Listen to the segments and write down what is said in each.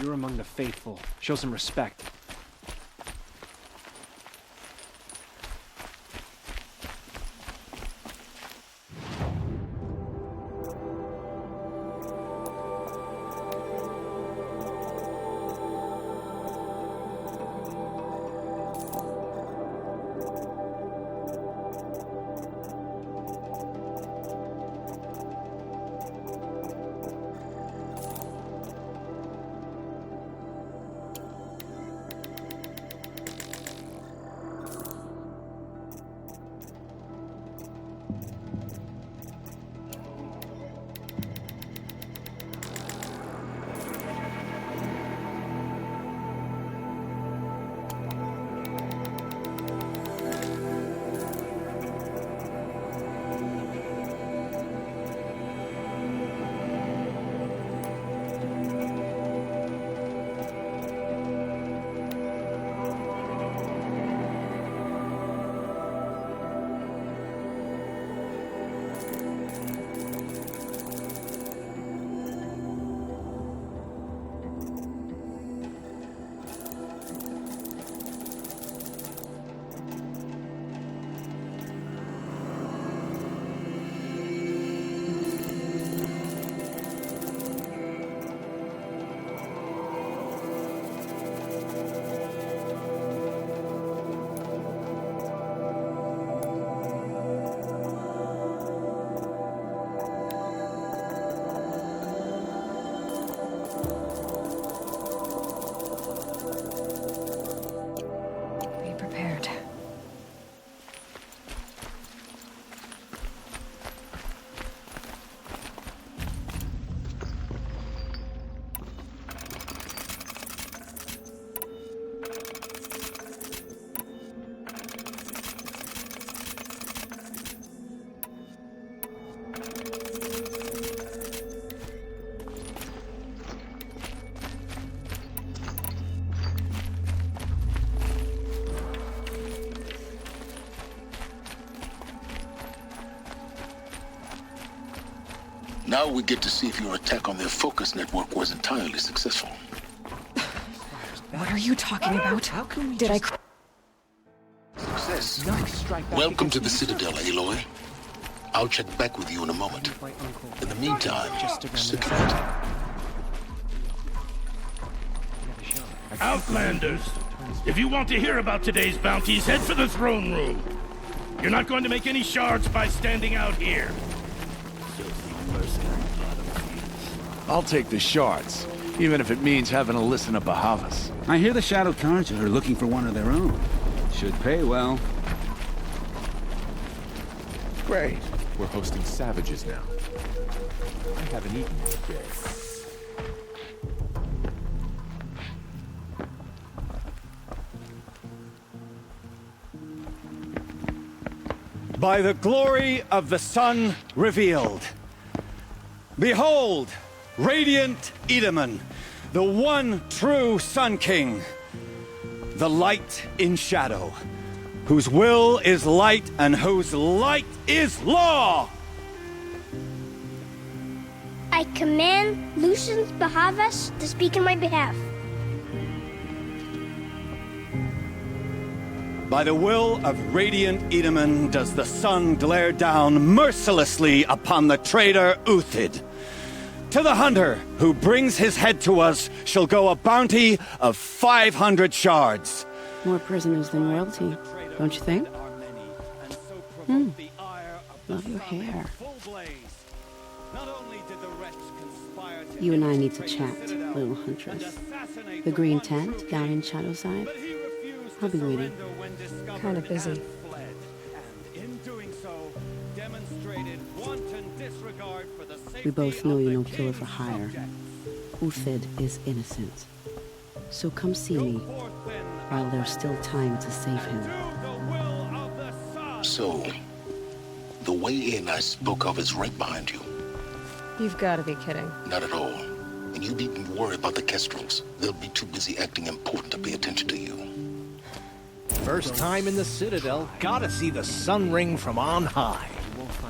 You're among the faithful. Show some respect. Be prepared. Now we get to see if your attack on their focus network was entirely successful. What are you talking about? How can we Did I... just Success. not strike back Welcome to the against Citadel, Aloy. I'll check back with you in a moment. my uncle? In the meantime, Just to sit reminisce. tight. Outlanders! If you want to hear about today's bounties, head for the throne room. You're not going to make any shards by standing out here. Filthy mercenary bottom. I'll take the shards, even if it means having to listen to Bahavas. I hear the Shadow Carja are looking for one of their own. Should pay well. Great. We're hosting savages now. I haven't eaten in a day. By the glory of the sun revealed. Behold, radiant Edaman, the one true Sun King, the light in shadow, whose will is light and whose light is law! I command Lucius Bahavas to speak in my behalf. By the will of radiant Edaman does the sun glare down mercilessly upon the traitor Uthid. To the hunter who brings his head to us shall go a bounty of 500 shards. More prisoners than royalty, don't you think? Love your hair. You and I need to chat, little huntress. The green tent down in Shadowside. I'll be waiting. Kind of busy. We both know you're no killer for hire. Uthid is innocent. So come see me while there's still time to save him. So, the way in I spoke of is right behind you. You've got to be kidding. Not at all. And you needn't worry about the Kestrels. They'll be too busy acting important to pay attention to you. First time in the Citadel, gotta see the sun ring from on high.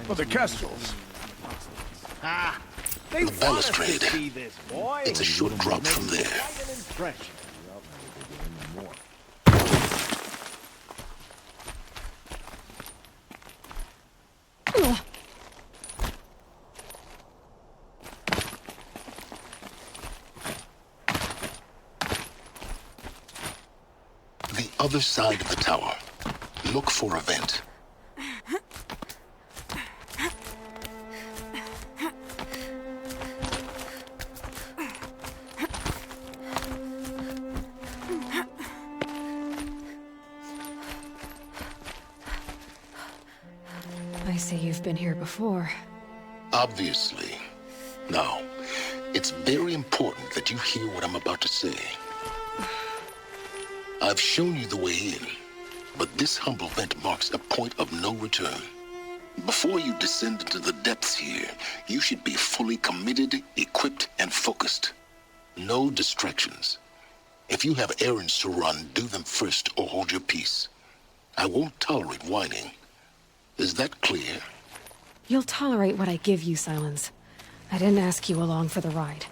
Well, the Kestrels. Ah, They The want us to balustrade. see this, boy. It's a short drop from there. Quite an impression. The other side of the tower. Look for a vent. I see you've been here before. Obviously. Now, it's very important that you hear what I'm about to say. I've shown you the way in, but this humble vent marks a point of no return. Before you descend into the depths here, you should be fully committed, equipped, and focused. No distractions. If you have errands to run, do them first or hold your peace. I won't tolerate whining. Is that clear? You'll tolerate what I give you, Silence. I didn't ask you along for the ride.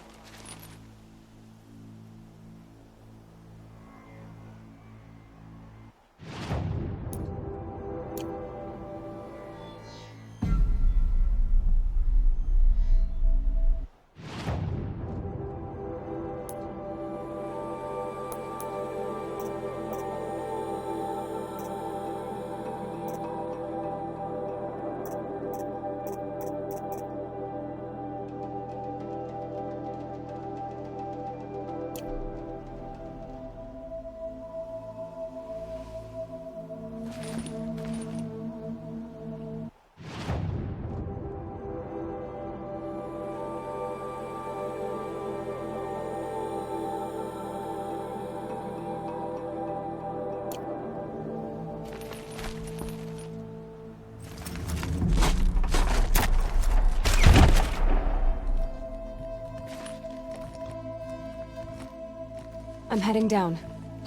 I'm heading down.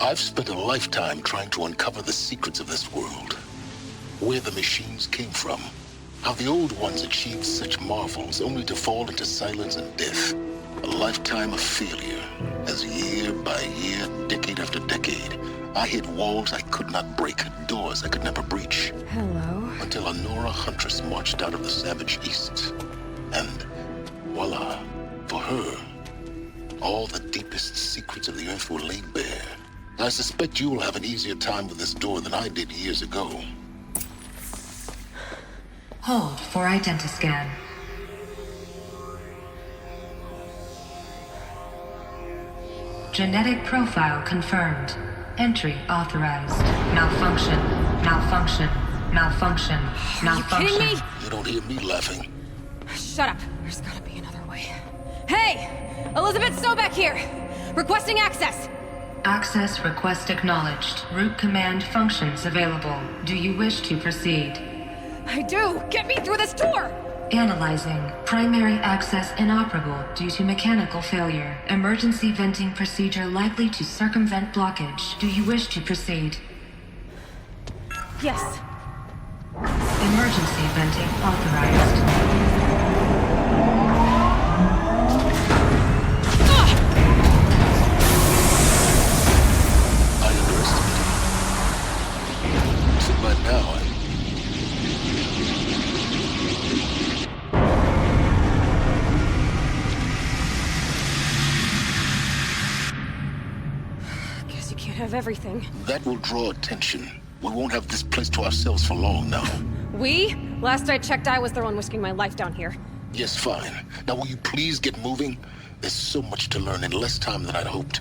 I've spent a lifetime trying to uncover the secrets of this world. Where the machines came from. How the old ones achieved such marvels only to fall into silence and death. A lifetime of failure. As year by year, decade after decade, I hit walls I could not break, doors I could never breach. Hello. Until a Nora huntress marched out of the savage east. And voila, for her, all the deepest secrets of the earth were laid bare. I suspect you will have an easier time with this door than I did years ago. Hold for identiscan. Genetic profile confirmed. Entry authorized. Malfunction. Malfunction. Malfunction. Malfunction. Are you kidding me? You don't hear me laughing. Shut up. There's gotta be another way. Hey! Elizabeth Sobek here! Requesting access! Access request acknowledged. Root command functions available. Do you wish to proceed? I do! Get me through this door! Analyzing. Primary access inoperable due to mechanical failure. Emergency venting procedure likely to circumvent blockage. Do you wish to proceed? Yes. Emergency venting authorized. By now, Guess you can't have everything. that will draw attention. We won't have this place to ourselves for long now. We? Last I checked, I was the one risking my life down here. Yes, fine. Now will you please get moving? There's so much to learn in less time than I'd hoped.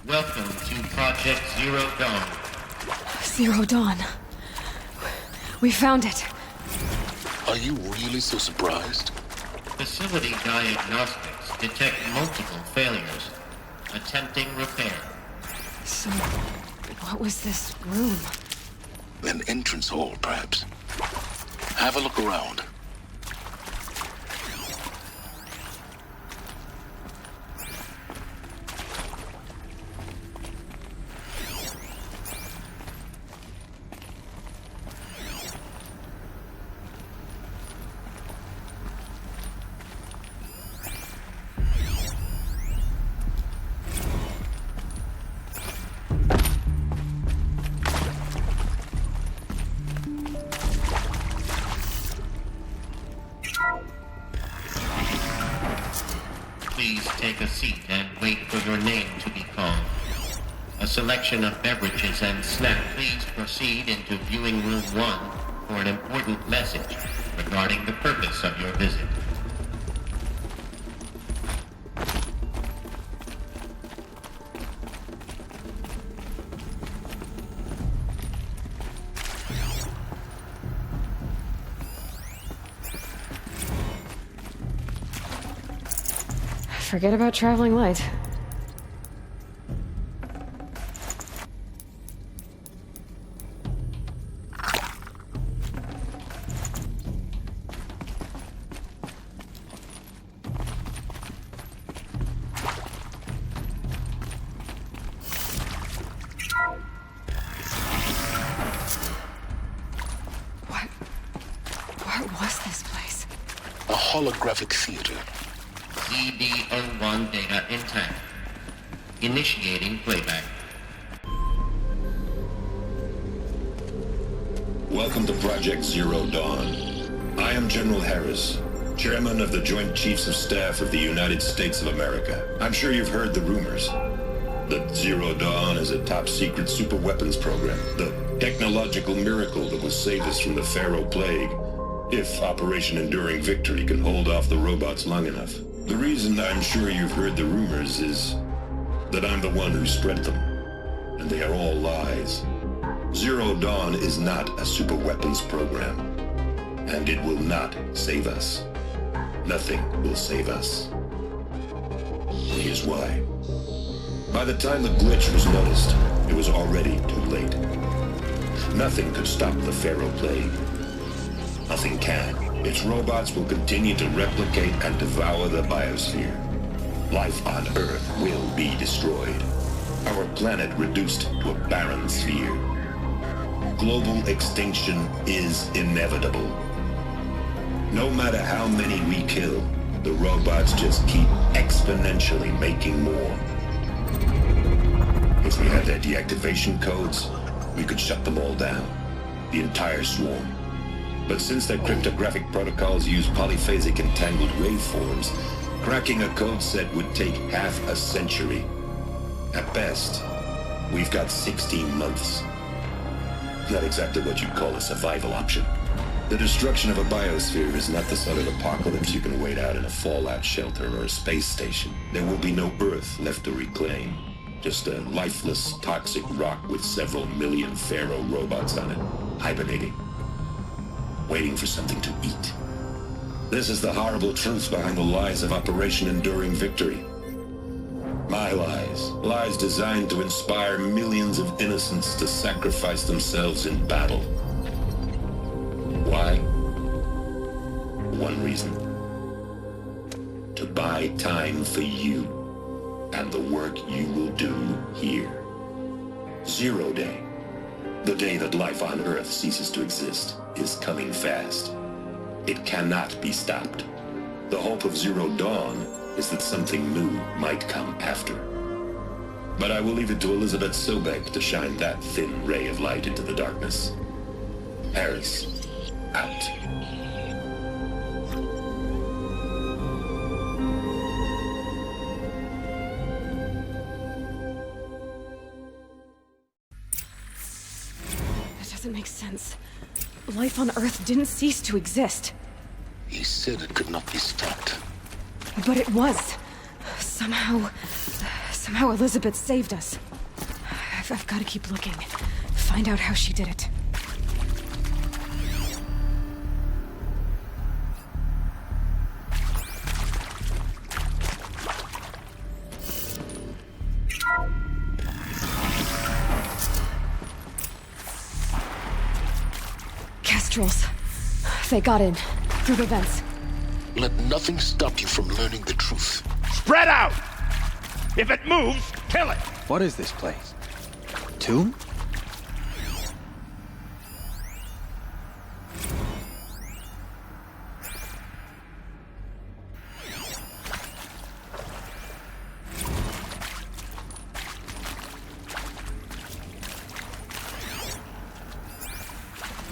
Welcome to Project Zero Dawn. Zero Dawn. We found it. Are you really so surprised? Facility diagnostics detect multiple failures. Attempting repair. So, what was this room? An entrance hall, perhaps. Have a look around. please take a seat and wait for your name to be called. A selection of beverages and snacks. Please proceed into viewing room 1 for an important message regarding the purpose of your visit. Forget about traveling light. What was this place? A holographic theater. CD01 data intact. Initiating playback. Welcome to Project Zero Dawn. I am General Harris, Chairman of the Joint Chiefs of Staff of the United States of America. I'm sure you've heard the rumors that Zero Dawn is a top-secret super-weapons program, the technological miracle that will save us from the Pharaoh Plague, if Operation Enduring Victory can hold off the robots long enough. The reason I'm sure you've heard the rumors is that I'm the one who spread them, and they are all lies. Zero Dawn is not a super-weapons program, and it will not save us. Nothing will save us. Here's why. By the time the glitch was noticed, it was already too late. Nothing could stop the Pharaoh Plague. Nothing can. Its robots will continue to replicate and devour the biosphere. Life on Earth will be destroyed. Our planet reduced to a barren sphere. Global extinction is inevitable. No matter how many we kill, the robots just keep exponentially making more. If we had their deactivation codes, we could shut them all down. The entire swarm. But since their cryptographic protocols use polyphasic entangled waveforms, cracking a code set would take half a century. At best, we've got 16 months. Not exactly what you'd call a survival option. The destruction of a biosphere is not the sort of apocalypse you can wait out in a fallout shelter or a space station. There will be no Earth left to reclaim. Just a lifeless, toxic rock with several million Pharaoh robots on it, hibernating. Waiting for something to eat. This is the horrible truth behind the lies of Operation Enduring Victory. My lies. Lies designed to inspire millions of innocents to sacrifice themselves in battle. Why? One reason. To buy time for you and the work you will do here. Zero Day. The day that life on Earth ceases to exist is coming fast. It cannot be stopped. The hope of Zero Dawn is that something new might come after. But I will leave it to Elizabeth Sobek to shine that thin ray of light into the darkness. Harris, out. Doesn't make sense. Life on Earth didn't cease to exist. He said it could not be stopped. But it was. Somehow Elizabeth saved us. I've got to keep looking. Find out how she did it. Kestrels. They got in. Through the vents. Let nothing stop you from learning the truth. Spread out! If it moves, kill it! What is this place? Tomb?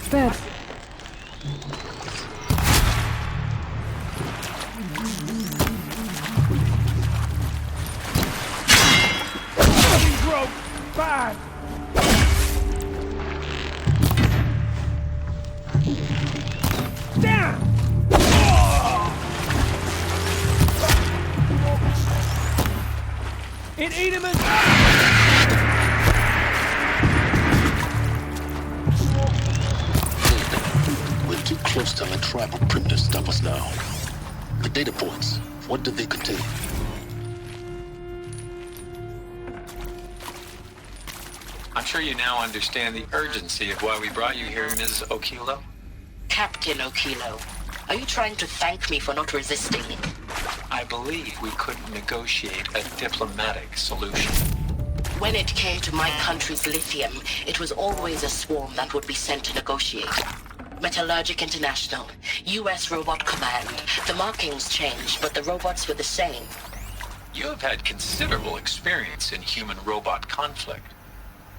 Bed. And Edelman! We're too close to the tribal primitive to stop us now. The data points, what do they contain? I'm sure you now understand the urgency of why we brought you here, Ms. Okilo. Captain Okilo, are you trying to thank me for not resisting? I believe we couldn't negotiate a diplomatic solution. When it came to my country's lithium, it was always a swarm that would be sent to negotiate. Metallurgic International, U.S. Robot Command. The markings changed, but the robots were the same. You have had considerable experience in human-robot conflict.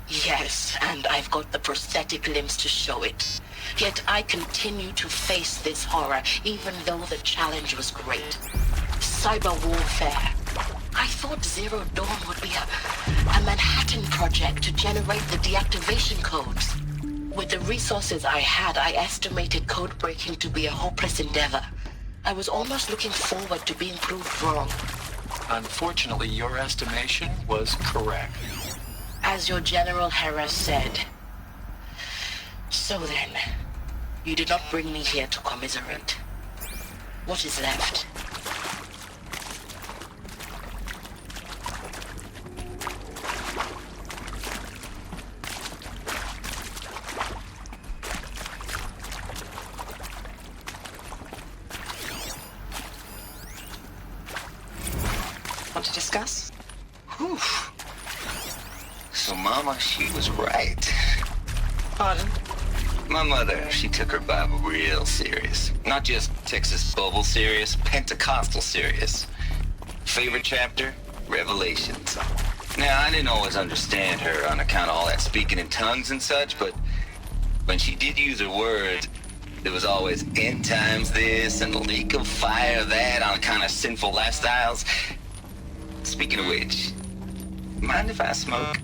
Yes, and I've got the prosthetic limbs to show it. Yet I continue to face this horror, even though the challenge was great. Cyber warfare. I thought Zero Dawn would be a Manhattan project to generate the deactivation codes. With the resources I had, I estimated code breaking to be a hopeless endeavor. I was almost looking forward to being proved wrong. Unfortunately, your estimation was correct. As your General Hera said. So then, you did not bring me here to commiserate. What is left? Want to discuss? Whew. So Mama, she was right. Pardon? My mother, she took her Bible real serious. Not just Texas Bubble serious, Pentecostal serious. Favorite chapter? Revelations. Now, I didn't always understand her on account of all that speaking in tongues and such, but when she did use her words, there was always end times this and leak of fire that on account of sinful lifestyles. Speaking of which, mind if I smoke?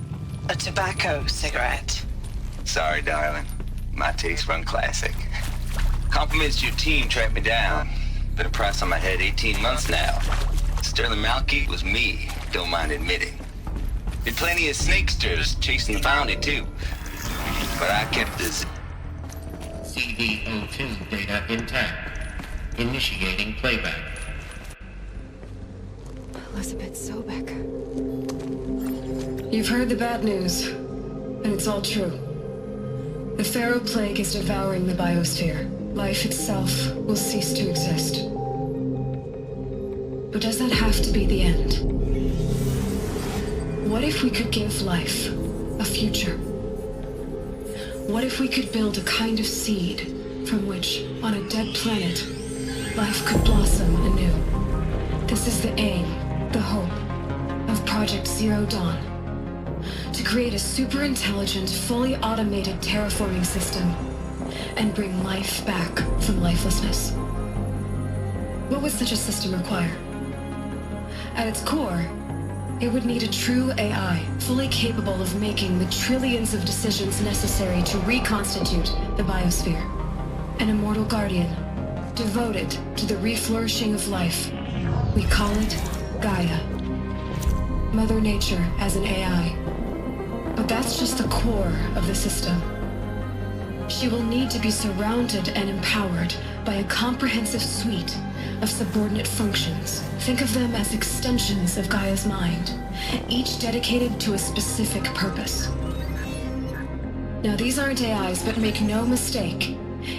A tobacco cigarette. Sorry, darling. My taste run classic. Compliments to your team tracked me down. Been a price on my head 18 months now. Sterling Malky was me, don't mind admitting. Did plenty of snakesters chasing the bounty too. But I kept this CD02 data intact. Initiating playback. Elizabeth Sobek. You've heard the bad news, and it's all true. The Pharaoh Plague is devouring the biosphere. Life itself will cease to exist. But does that have to be the end? What if we could give life a future? What if we could build a kind of seed from which, on a dead planet, life could blossom anew? This is the aim, the hope, of Project Zero Dawn. To create a super-intelligent, fully automated terraforming system and bring life back from lifelessness. What would such a system require? At its core, it would need a true AI, fully capable of making the trillions of decisions necessary to reconstitute the biosphere. An immortal guardian, devoted to the reflourishing of life. We call it Gaia. Mother Nature as an AI. But that's just the core of the system. She will need to be surrounded and empowered by a comprehensive suite of subordinate functions. Think of them as extensions of Gaia's mind, each dedicated to a specific purpose. Now, these aren't AIs, but make no mistake,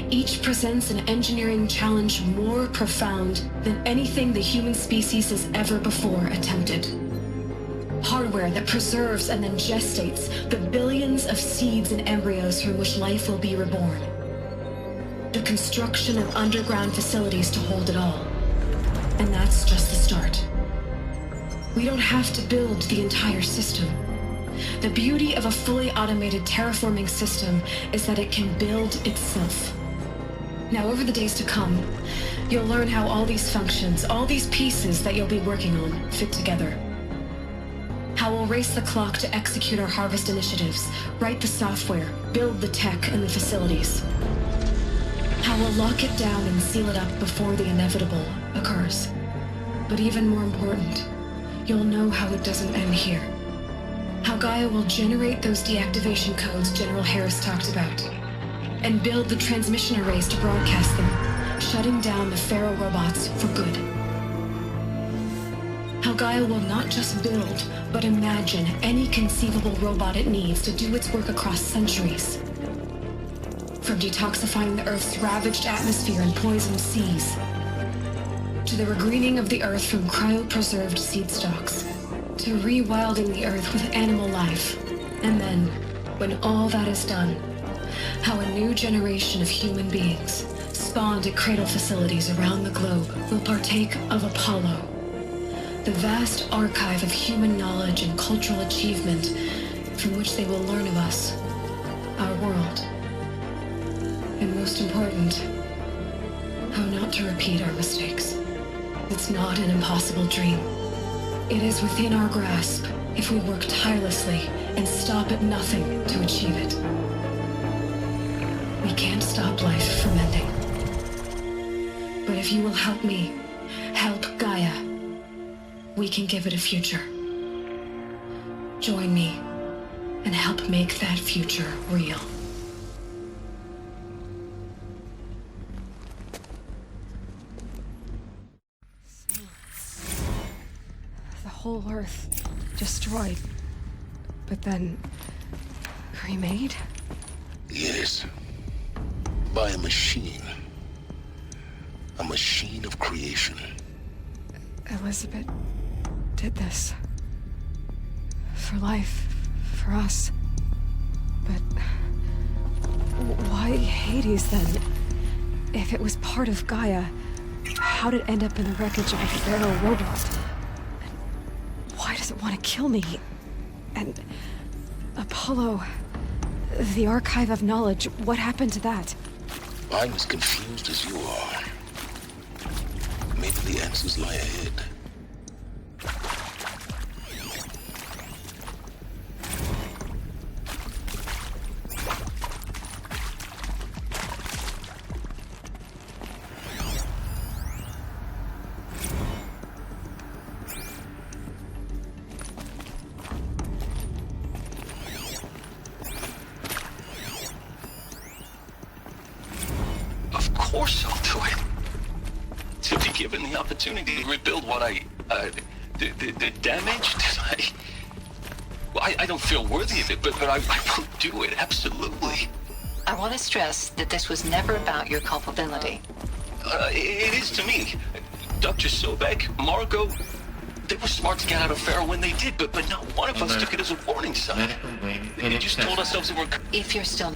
each presents an engineering challenge more profound than anything the human species has ever before attempted. Hardware that preserves and then gestates the billions of seeds and embryos from which life will be reborn. The construction of underground facilities to hold it all. And that's just the start. We don't have to build the entire system. The beauty of a fully automated terraforming system is that it can build itself. Now, over the days to come, you'll learn how all these functions, all these pieces that you'll be working on, fit together. How we'll race the clock to execute our harvest initiatives, write the software, build the tech and the facilities. How we'll lock it down and seal it up before the inevitable occurs. But even more important, you'll know how it doesn't end here. How Gaia will generate those deactivation codes General Harris talked about, and build the transmission arrays to broadcast them, shutting down the Pharaoh robots for good. How Gaia will not just build, but imagine any conceivable robot it needs to do its work across centuries. From detoxifying the Earth's ravaged atmosphere and poisoned seas, to the regreening of the Earth from cryopreserved seed stalks, to rewilding the Earth with animal life. And then, when all that is done, how a new generation of human beings, spawned at cradle facilities around the globe, will partake of Apollo, the vast archive of human knowledge and cultural achievement from which they will learn of us, our world, and most important, how not to repeat our mistakes. It's not an impossible dream. It is within our grasp if we work tirelessly and stop at nothing to achieve it. We can't stop life from ending. But if you will help me, help Gaia, we can give it a future. Join me and help make that future real. The whole Earth destroyed, but then remade? Yes. By a machine. A machine of creation. Elizabeth did this. For life. For us. But why Hades then? If it was part of Gaia, how'd it end up in the wreckage of a Pharaoh robot? And why does it want to kill me? And Apollo, the archive of knowledge, what happened to that? I'm as confused as you are. Maybe the answers lie ahead. Of course I'll do it. To be given the opportunity to rebuild what the damage that I don't feel worthy of it, but I will do it, absolutely. I want to stress that this was never about your culpability. It is to me. Dr. Sobek, Margot, they were smart to get out of Pharaoh when they did, but not one of us took it as a warning sign. They just told ourselves that we're... If you're still...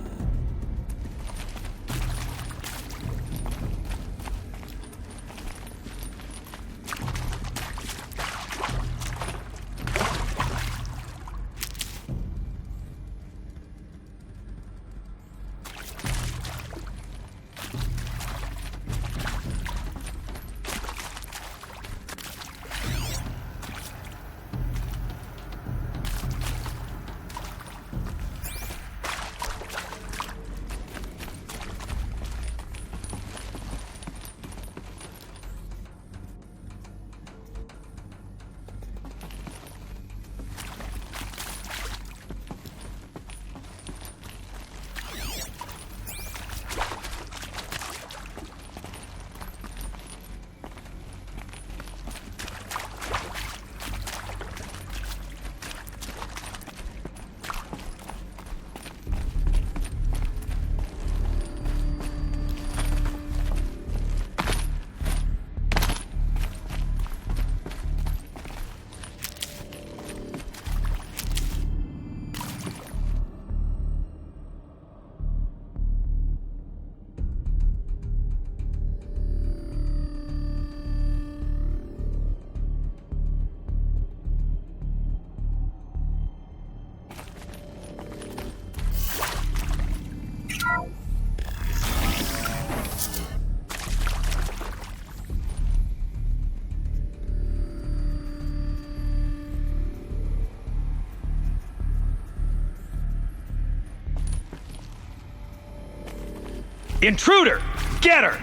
Intruder! Get her!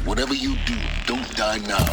Whatever you do, don't die now.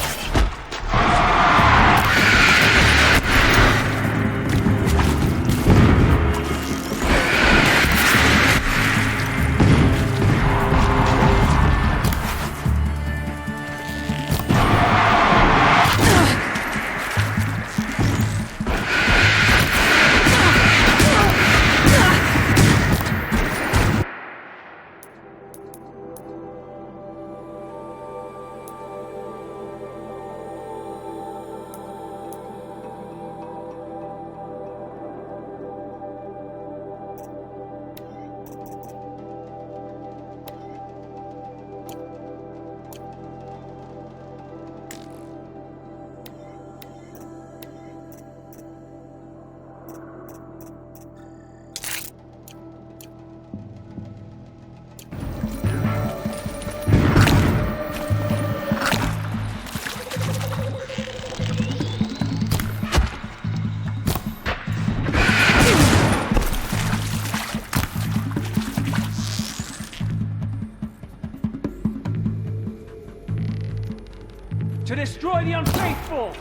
destroy the unfaithful!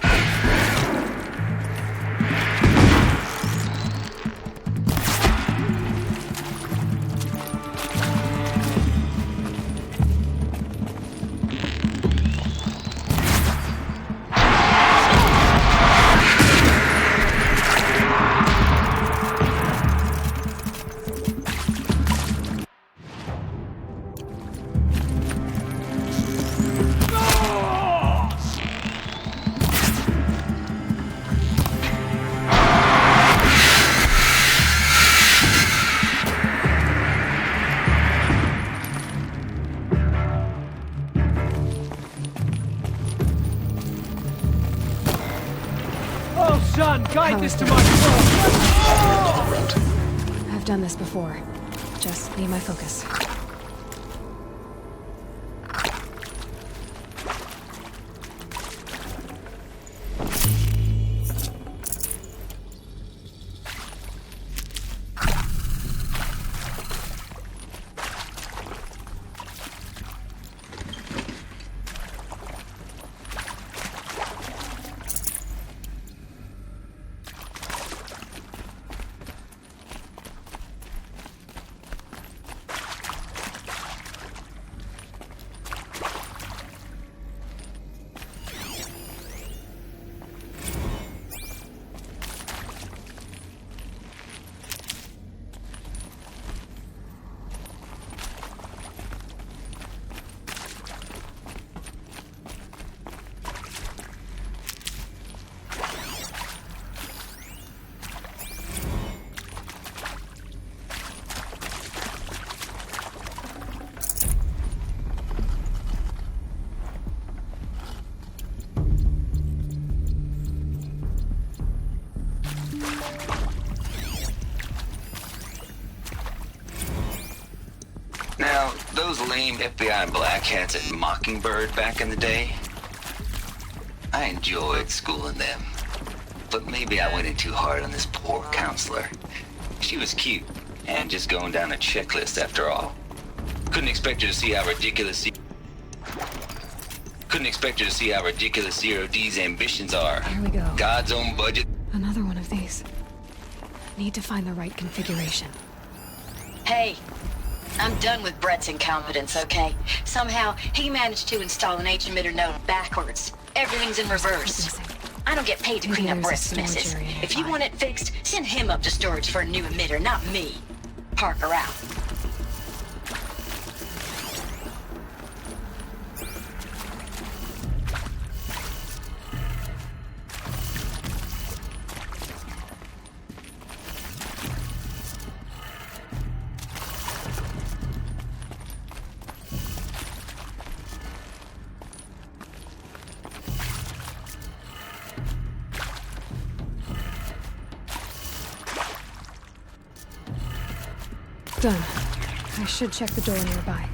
Son, guide this to my soul! I've done this before. Just need my focus. Now, those lame FBI black hats at Mockingbird back in the day, I enjoyed schooling them. But maybe I went in too hard on this poor counselor. She was cute, and just going down a checklist after all. Couldn't expect her to see how ridiculous Zero D's ambitions are. Here we go. God's own budget. Another one of these. Need to find the right configuration. Hey, I'm done with Brett's incompetence, okay? Somehow, he managed to install an H-emitter node backwards. Everything's in reverse. I don't get paid to clean up Brett's messes. If you want it fixed, send him up to storage for a new emitter, not me. Parker out. Done. I should check the door nearby.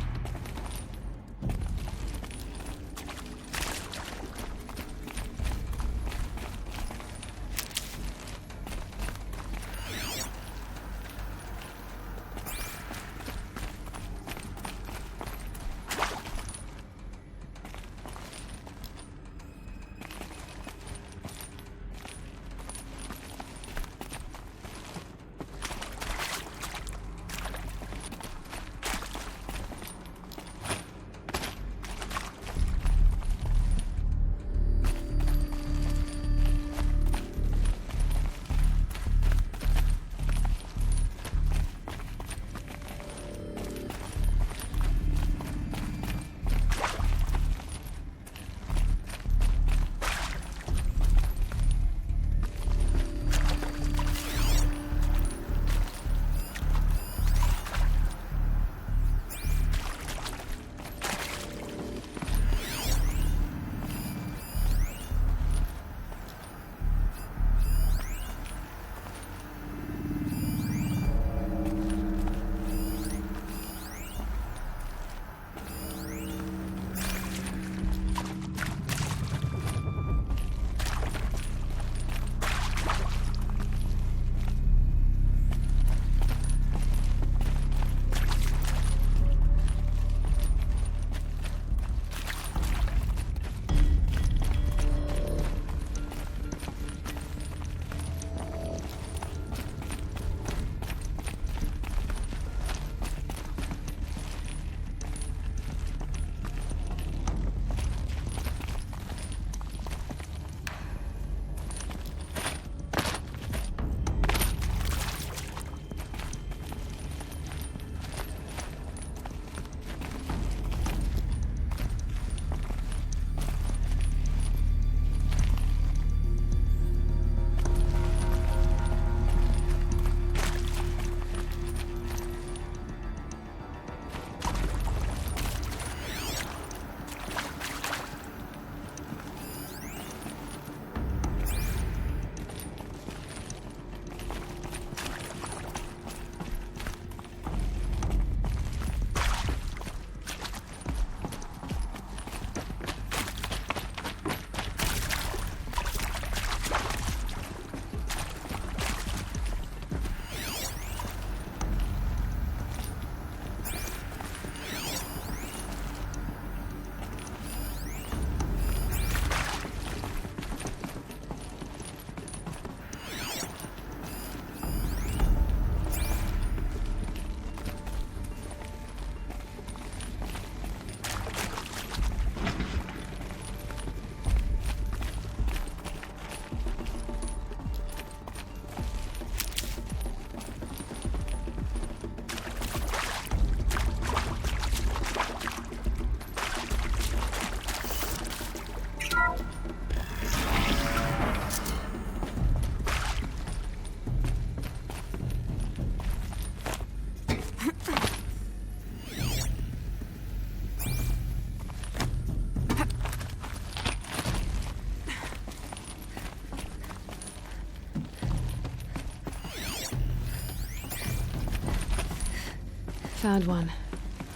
Found one.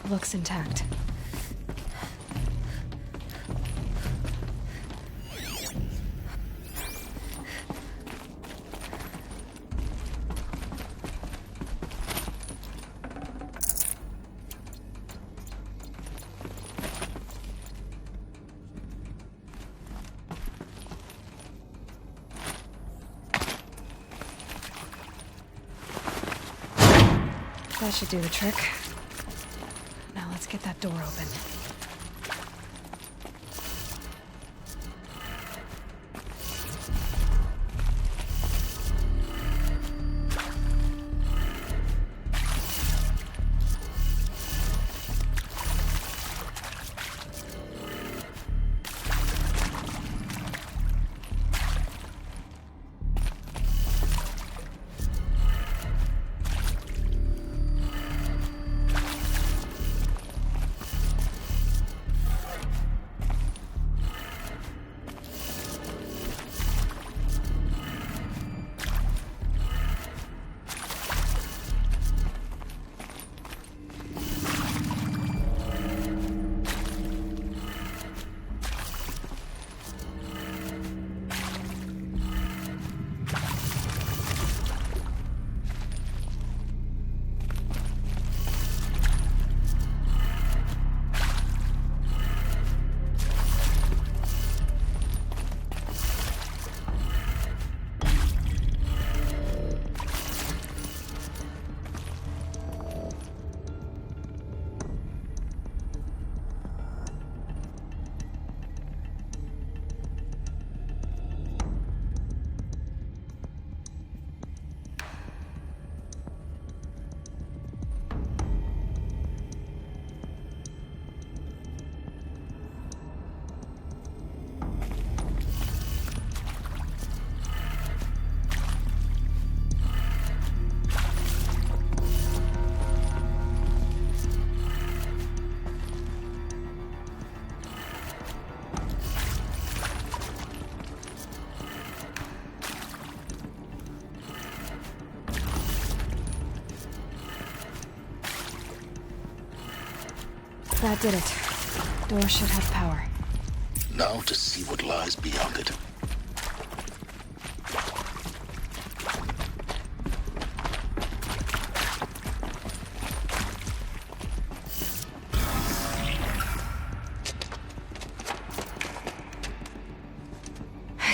Looks intact. That should do the trick. Now let's get that door open. That did it. Door should have power. Now to see what lies beyond it.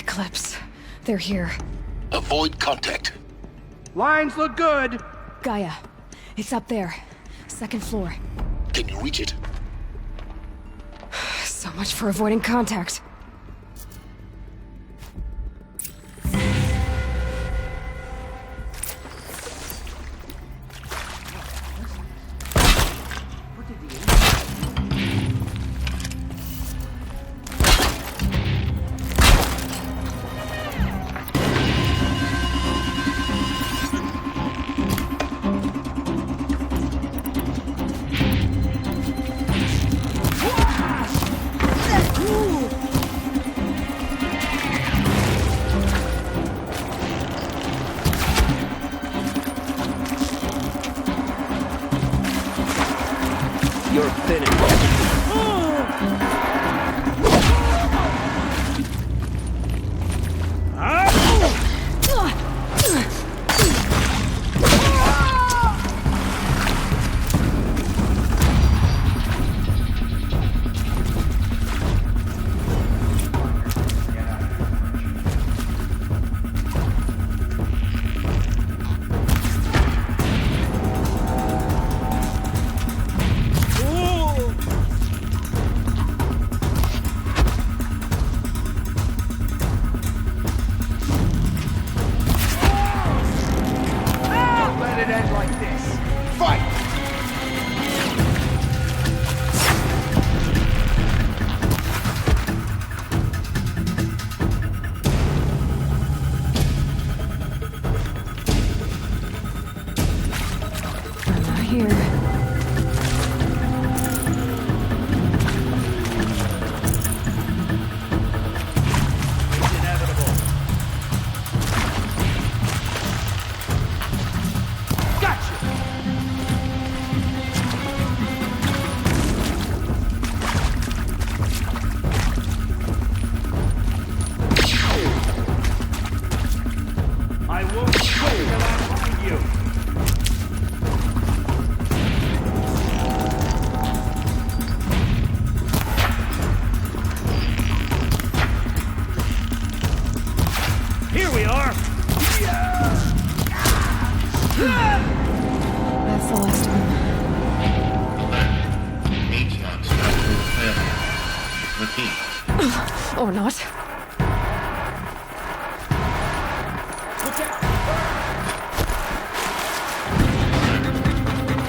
Eclipse. They're here. Avoid contact. Lines look good. Gaia. It's up there. Second floor. Can you reach it? So much for avoiding contact. Here we are! That's the last of them. H-lock structural failure. Repeat. Or not.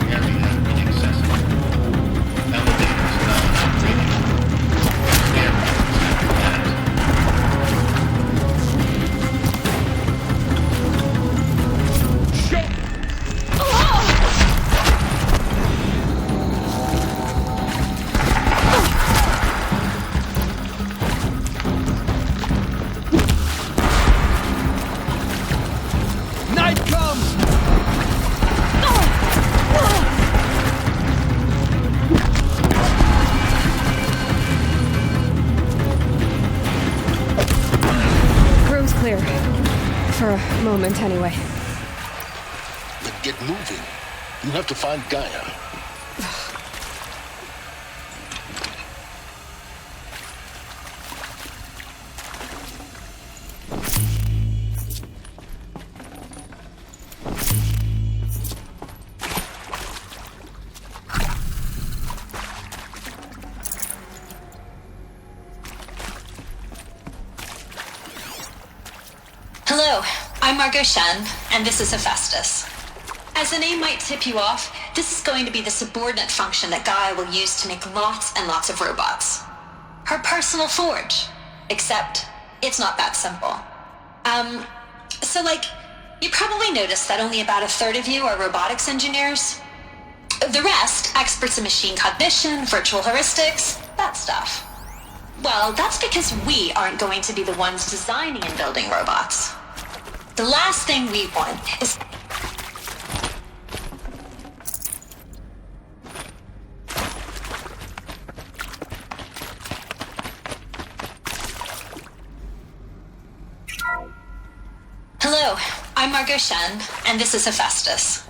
Area inaccessible. Elevators not operating. Night comes! Room's clear. For a moment, anyway. Then get moving. You have to find Gaia. Hello, I'm Margot Shen, and this is Hephaestus. As the name might tip you off, this is going to be the subordinate function that Gaia will use to make lots and lots of robots. Her personal forge. Except, it's not that simple. You probably noticed that only about a third of you are robotics engineers. The rest, experts in machine cognition, virtual heuristics, that stuff. Well, that's because we aren't going to be the ones designing and building robots. The last thing we want is... Hello, I'm Margot Shen, and this is Hephaestus.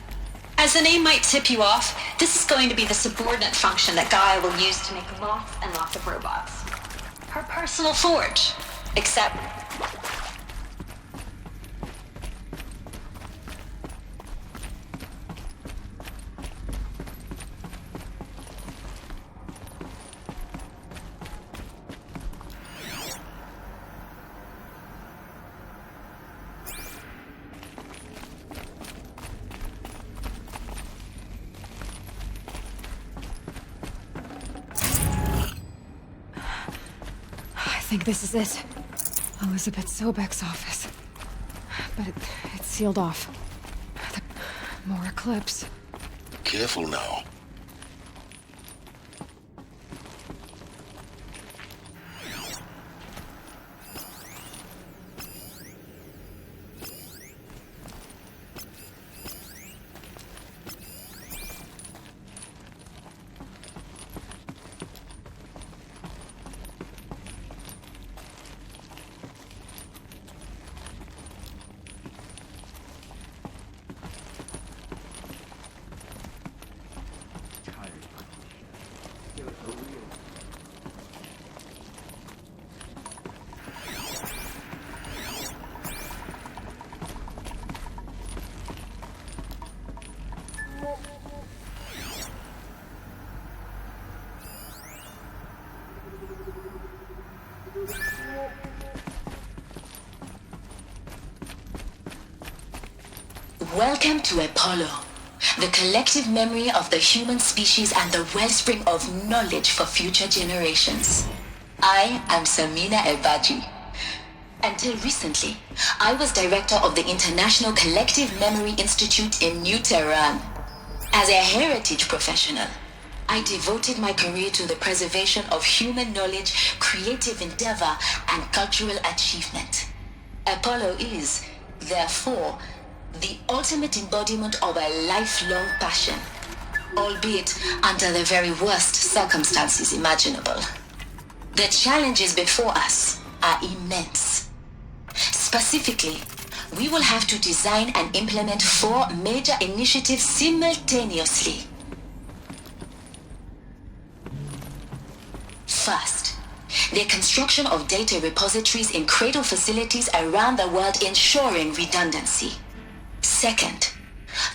As the name might tip you off, this is going to be the subordinate function that Gaia will use to make lots and lots of robots. Her personal forge. Except... I think this is it. Elizabeth Sobek's office. But it's sealed off. More Eclipse. Careful now. Welcome to Apollo, the collective memory of the human species and the wellspring of knowledge for future generations. I am Samina Elbaji. Until recently, I was director of the International Collective Memory Institute in New Tehran. As a heritage professional, I devoted my career to the preservation of human knowledge, creative endeavor, and cultural achievement. Apollo is, therefore, the ultimate embodiment of a lifelong passion, albeit under the very worst circumstances imaginable. The challenges before us are immense. Specifically, we will have to design and implement 4 major initiatives simultaneously. First, the construction of data repositories in cradle facilities around the world ensuring redundancy. Second,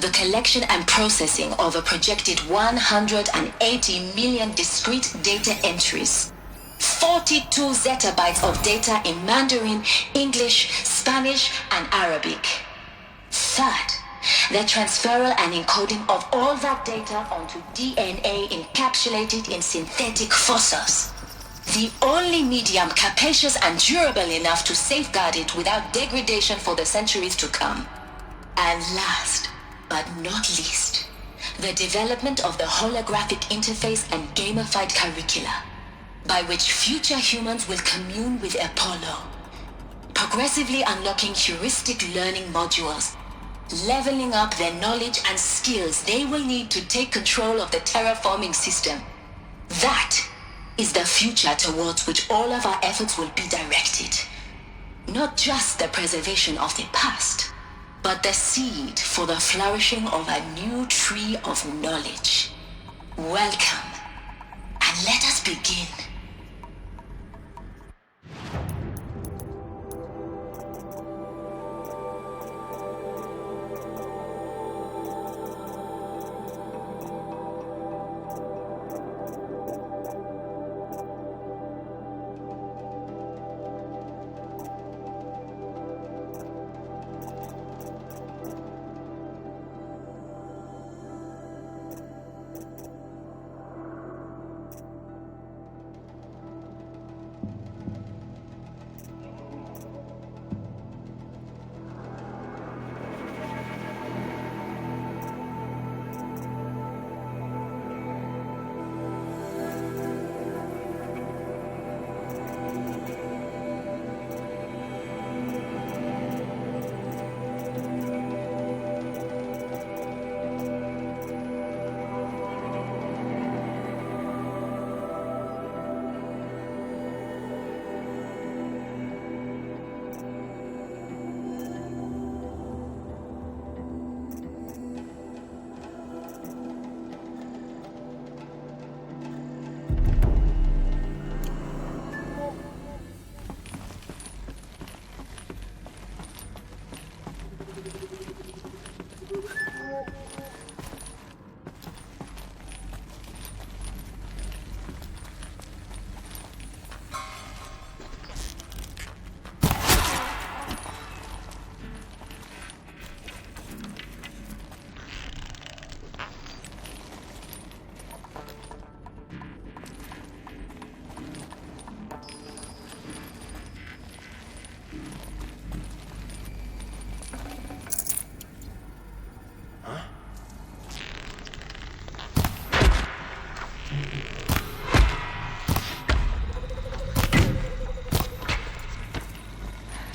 the collection and processing of a projected 180 million discrete data entries. 42 zettabytes of data in Mandarin, English, Spanish, and Arabic. Third, the transferal and encoding of all that data onto DNA encapsulated in synthetic fossils. The only medium capacious and durable enough to safeguard it without degradation for the centuries to come. And last, but not least, the development of the holographic interface and gamified curricula, by which future humans will commune with Apollo, progressively unlocking heuristic learning modules, leveling up their knowledge and skills they will need to take control of the terraforming system. That is the future towards which all of our efforts will be directed. Not just the preservation of the past, but the seed for the flourishing of a new tree of knowledge. Welcome, and let us begin.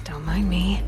Don't mind me.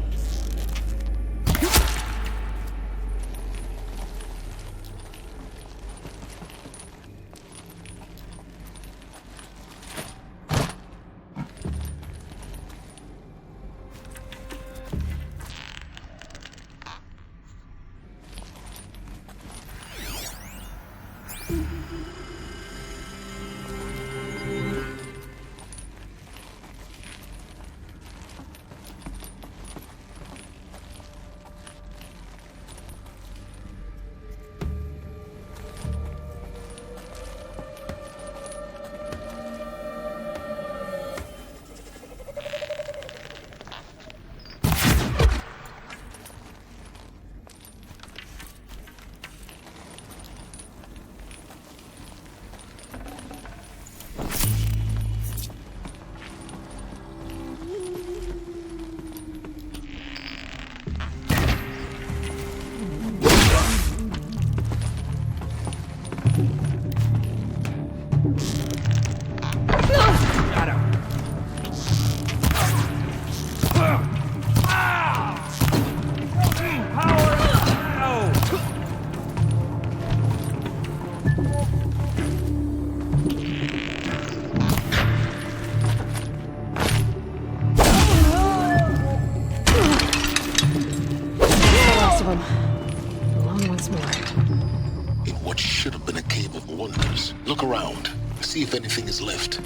Look around. See if anything is left.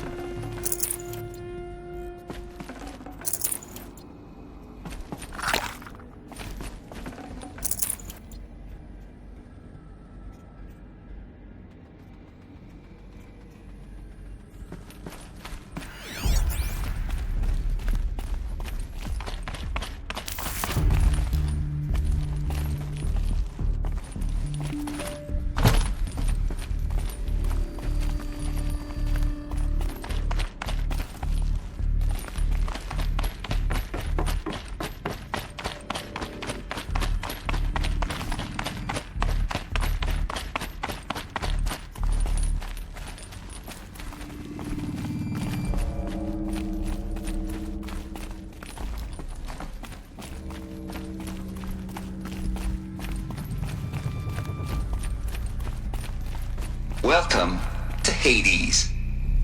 Welcome to Hades,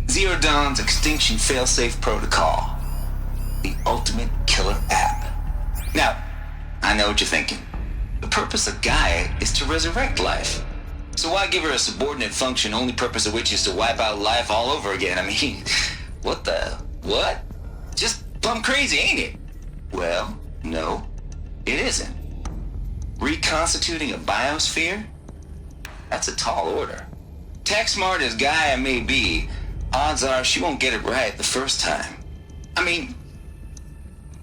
Zero Dawn's extinction failsafe protocol, the ultimate killer app. Now, I know what you're thinking. The purpose of Gaia is to resurrect life. So why give her a subordinate function, only purpose of which is to wipe out life all over again? I mean, what? Just plumb crazy, ain't it? Well, no, it isn't. Reconstituting a biosphere? That's a tall order. Tech smart as Gaia may be, odds are she won't get it right the first time. I mean,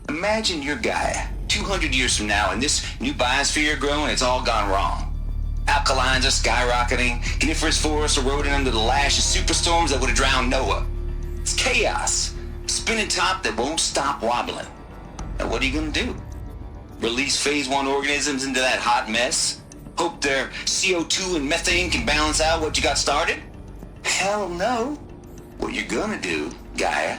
imagine you're Gaia 200 years from now and this new biosphere you're growing, it's all gone wrong. Alkalines are skyrocketing, coniferous forests eroding under the lash of superstorms that would have drowned Noah. It's chaos, spinning top that won't stop wobbling. Now what are you gonna do? Release phase 1 organisms into that hot mess? Hope their CO2 and methane can balance out what you got started? Hell no. What you're gonna do, Gaia,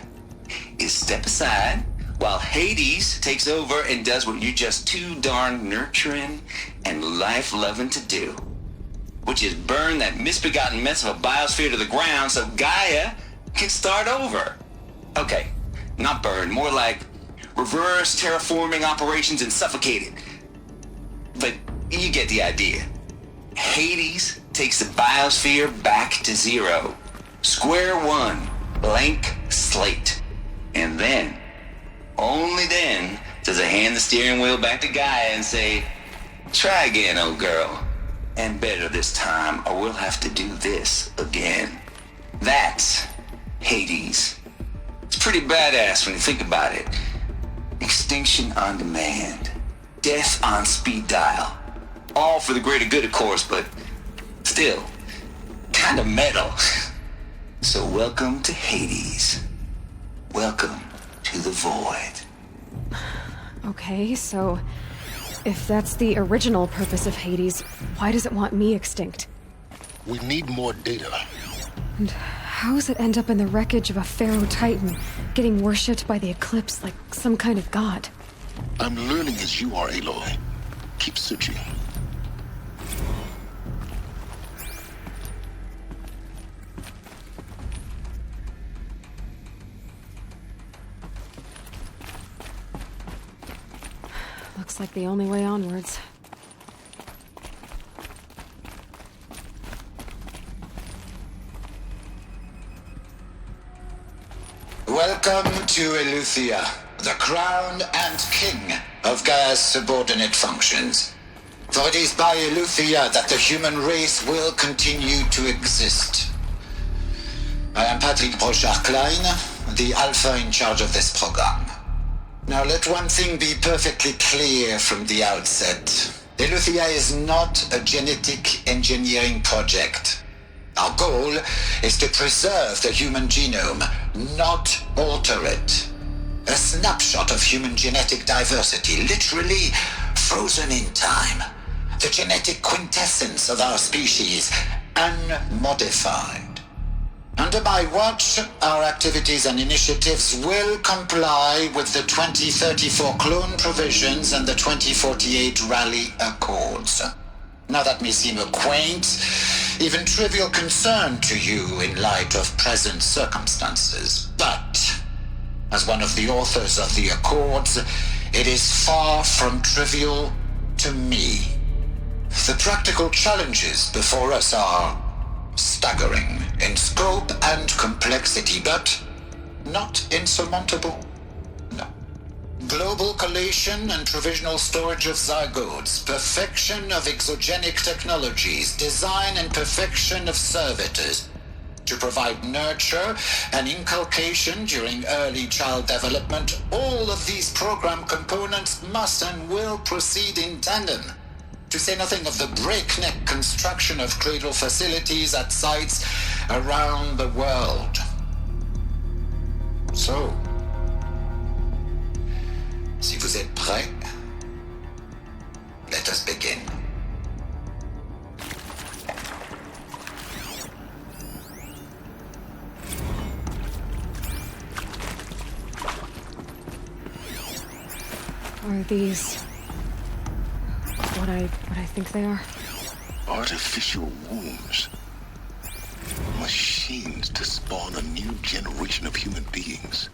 is step aside while Hades takes over and does what you're just too darn nurturing and life-loving to do, which is burn that misbegotten mess of a biosphere to the ground so Gaia can start over. Okay, not burn, more like reverse terraforming operations and suffocate it. But you get the idea. Hades takes the biosphere back to zero. Square one, blank slate. And then, only then, does it hand the steering wheel back to Gaia and say, try again, old girl. And better this time, or we'll have to do this again. That's Hades. It's pretty badass when you think about it. Extinction on demand. Death on speed dial. All for the greater good, of course, but still, kind of metal. So welcome to Hades. Welcome to the void. Okay, so if that's the original purpose of Hades, why does it want me extinct? We need more data. And how does it end up in the wreckage of a Pharaoh Titan, getting worshipped by the Eclipse like some kind of god? I'm learning as you are, Aloy. Keep searching. Looks like the only way onwards. Welcome to Eleuthia, the crown and king of Gaia's subordinate functions. For it is by Eleuthia that the human race will continue to exist. I am Patrick Brochard-Klein, the Alpha in charge of this program. Now let one thing be perfectly clear from the outset. Eleuthia is not a genetic engineering project. Our goal is to preserve the human genome, not alter it. A snapshot of human genetic diversity, literally frozen in time. The genetic quintessence of our species, unmodified. Under my watch, our activities and initiatives will comply with the 2034 clone provisions and the 2048 Raleigh Accords. Now that may seem a quaint, even trivial concern to you in light of present circumstances, but as one of the authors of the Accords, it is far from trivial to me. The practical challenges before us are staggering in scope and complexity, but not insurmountable. No. Global collation and provisional storage of zygotes, perfection of exogenic technologies, design and perfection of servitors to provide nurture and inculcation during early child development. All of these program components must and will proceed in tandem. To say nothing of the breakneck construction of cradle facilities at sites around the world. So, si vous êtes prêts, let us begin. Are these what I think they are? Artificial wombs. machines to spawn a new generation of human beings.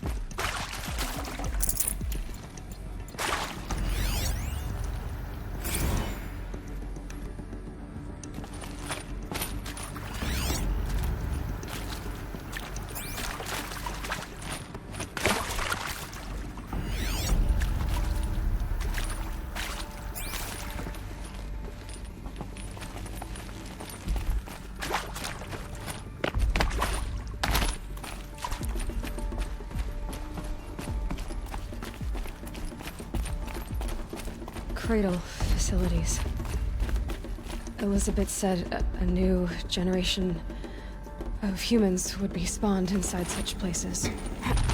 Cradle facilities. Elizabeth said a new generation of humans would be spawned inside such places.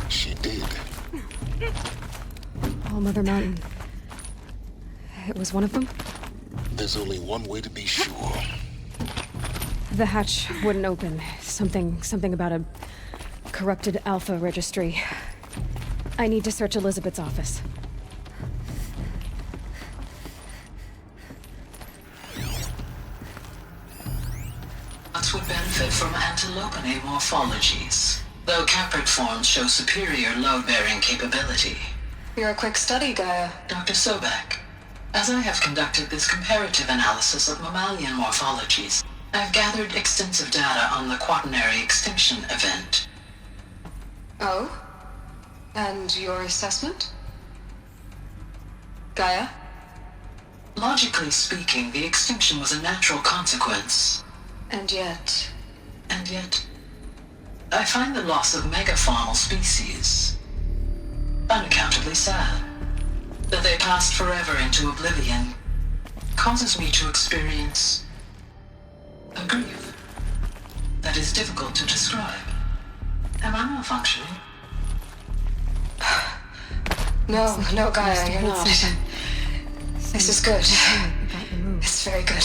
She did. All Mother Mountain. It was one of them? There's only one way to be sure. The hatch wouldn't open. Something about a corrupted Alpha registry. I need to search Elizabeth's office. Would benefit from antilopinae morphologies, though caprid forms show superior load-bearing capability. You're a quick study, Gaia. Dr. Sobek, as I have conducted this comparative analysis of mammalian morphologies, I've gathered extensive data on the quaternary extinction event. Oh? And your assessment? Gaia? Logically speaking, the extinction was a natural consequence. And yet, I find the loss of megafaunal species unaccountably sad. That they passed forever into oblivion causes me to experience a grief that is difficult to describe. Am I malfunctioning? No, Gaia, you're not. This is good. It's very good.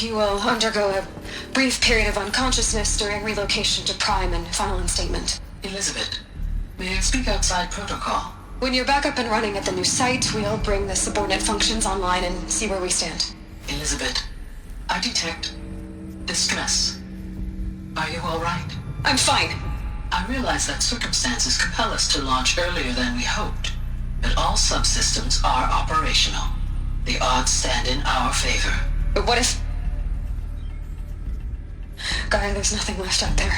You will undergo a brief period of unconsciousness during relocation to Prime and final instatement. Elizabeth, may I speak outside protocol? When you're back up and running at the new site, we'll bring the subordinate functions online and see where we stand. Elizabeth, I detect distress. Are you all right? I'm fine. I realize that circumstances compel us to launch earlier than we hoped, but all subsystems are operational. The odds stand in our favor. But what if... Gaia, there's nothing left out there.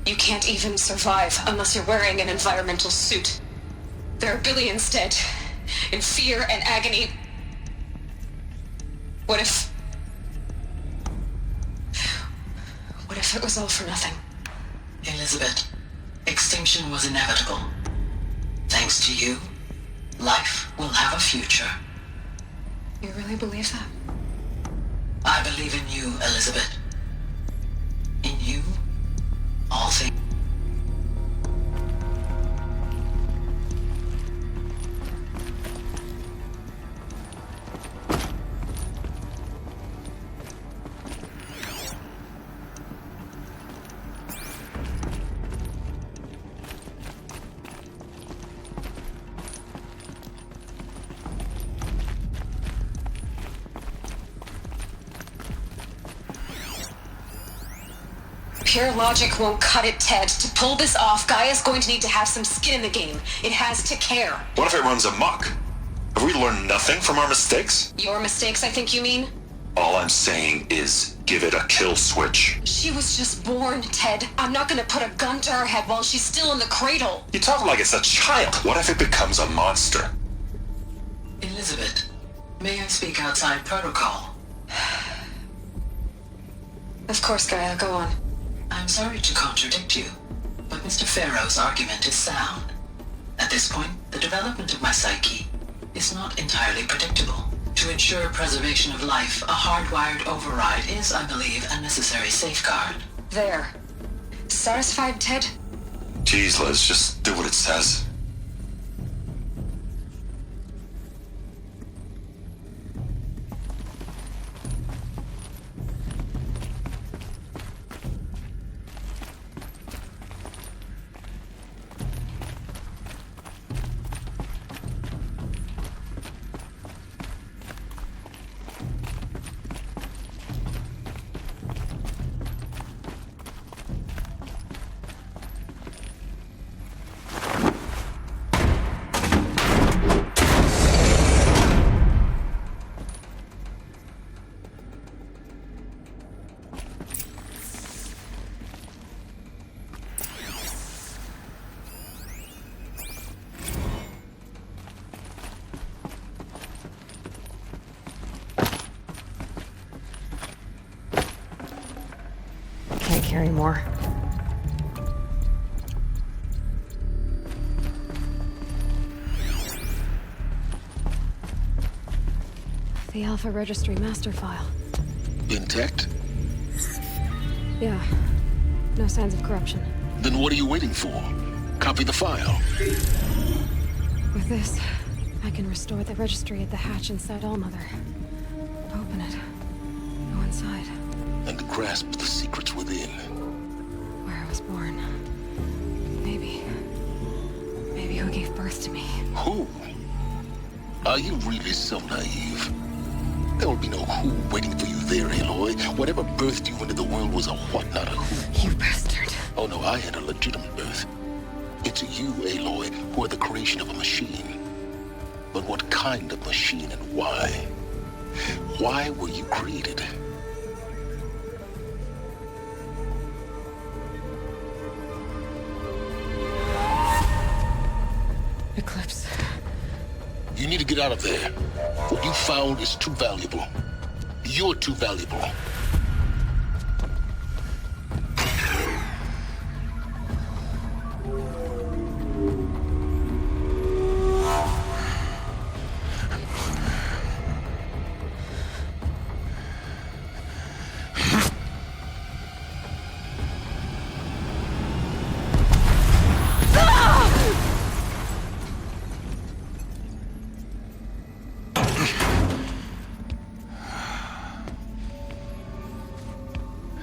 You can't even survive unless you're wearing an environmental suit. There are billions dead, in fear and agony. What if it was all for nothing? Elizabeth, extinction was inevitable. Thanks to you, life will have a future. You really believe that? I believe in you, Elizabeth. In you, all things. Pure logic won't cut it, Ted. To pull this off, Gaia's going to need to have some skin in the game. It has to care. What if it runs amok? Have we learned nothing from our mistakes? Your mistakes, I think you mean? All I'm saying is give it a kill switch. She was just born, Ted. I'm not gonna put a gun to her head while she's still in the cradle. You talk like it's a child. What if it becomes a monster? Elizabeth, may I speak outside protocol? Of course, Gaia, go on. I'm sorry to contradict you, but Mr. Farrow's argument is sound. At this point, the development of my psyche is not entirely predictable. To ensure preservation of life, a hardwired override is, I believe, a necessary safeguard. There. Satisfied, Ted? Jeez, Liz, just do what it says. anymore. The Alpha Registry master file. Intact? Yeah. No signs of corruption. Then what are you waiting for? Copy the file. With this, I can restore the registry at the hatch inside Allmother. Open it. Go inside. And grasp the secrets within. Where I was born. Maybe who gave birth to me. Who? Are you really so naive? There will be no who waiting for you there, Aloy. Whatever birthed you into the world was a what, not a who. You bastard. Oh no, I had a legitimate birth. It's you, Aloy, who are the creation of a machine. But what kind of machine and why? Why were you created? Eclipse. You need to get out of there. What you found is too valuable. You're too valuable.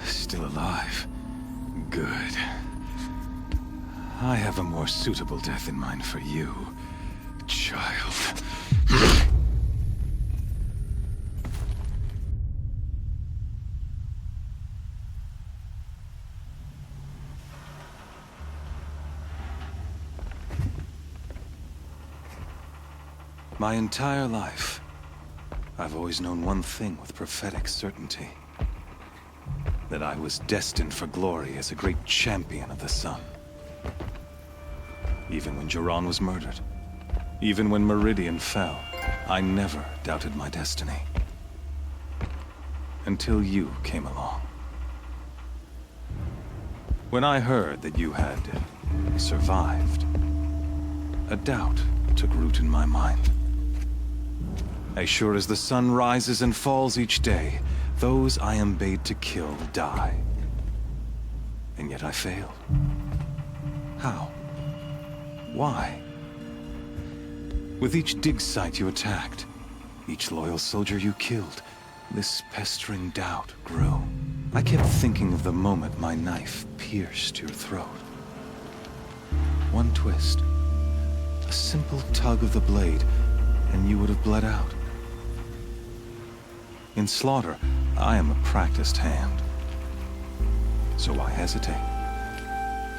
Still alive. Good. I have a more suitable death in mind for you, child. My entire life, I've always known one thing with prophetic certainty. That I was destined for glory as a great champion of the sun. Even when Jiran was murdered, even when Meridian fell, I never doubted my destiny. Until you came along. When I heard that you had survived, a doubt took root in my mind. As sure as the sun rises and falls each day, those I am bade to kill die. And yet I failed. How? Why? With each dig site you attacked, each loyal soldier you killed, this pestering doubt grew. I kept thinking of the moment my knife pierced your throat. One twist, a simple tug of the blade, and you would have bled out. In slaughter, I am a practiced hand. So why hesitate?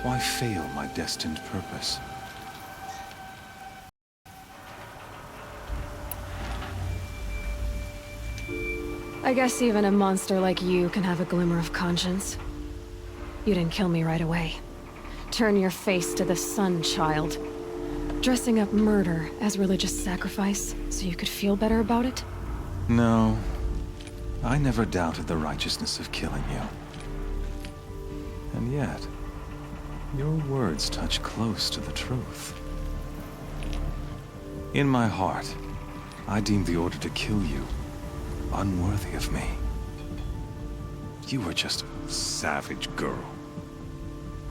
Why fail my destined purpose? I guess even a monster like you can have a glimmer of conscience. You didn't kill me right away. Turn your face to the sun, child. Dressing up murder as religious sacrifice so you could feel better about it? No. I never doubted the righteousness of killing you. And yet, your words touch close to the truth. In my heart, I deemed the order to kill you unworthy of me. You were just a savage girl.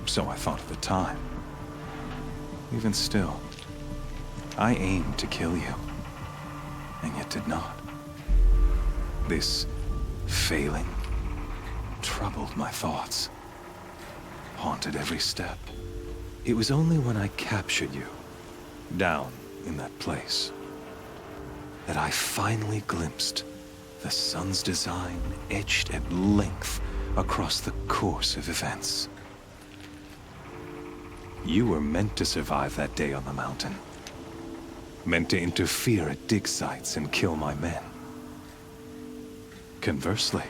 So I thought at the time. Even still, I aimed to kill you, and yet did not. This failing troubled my thoughts, haunted every step. It was only when I captured you, down in that place, that I finally glimpsed the sun's design etched at length across the course of events. You were meant to survive that day on the mountain. Meant to interfere at dig sites and kill my men. Conversely,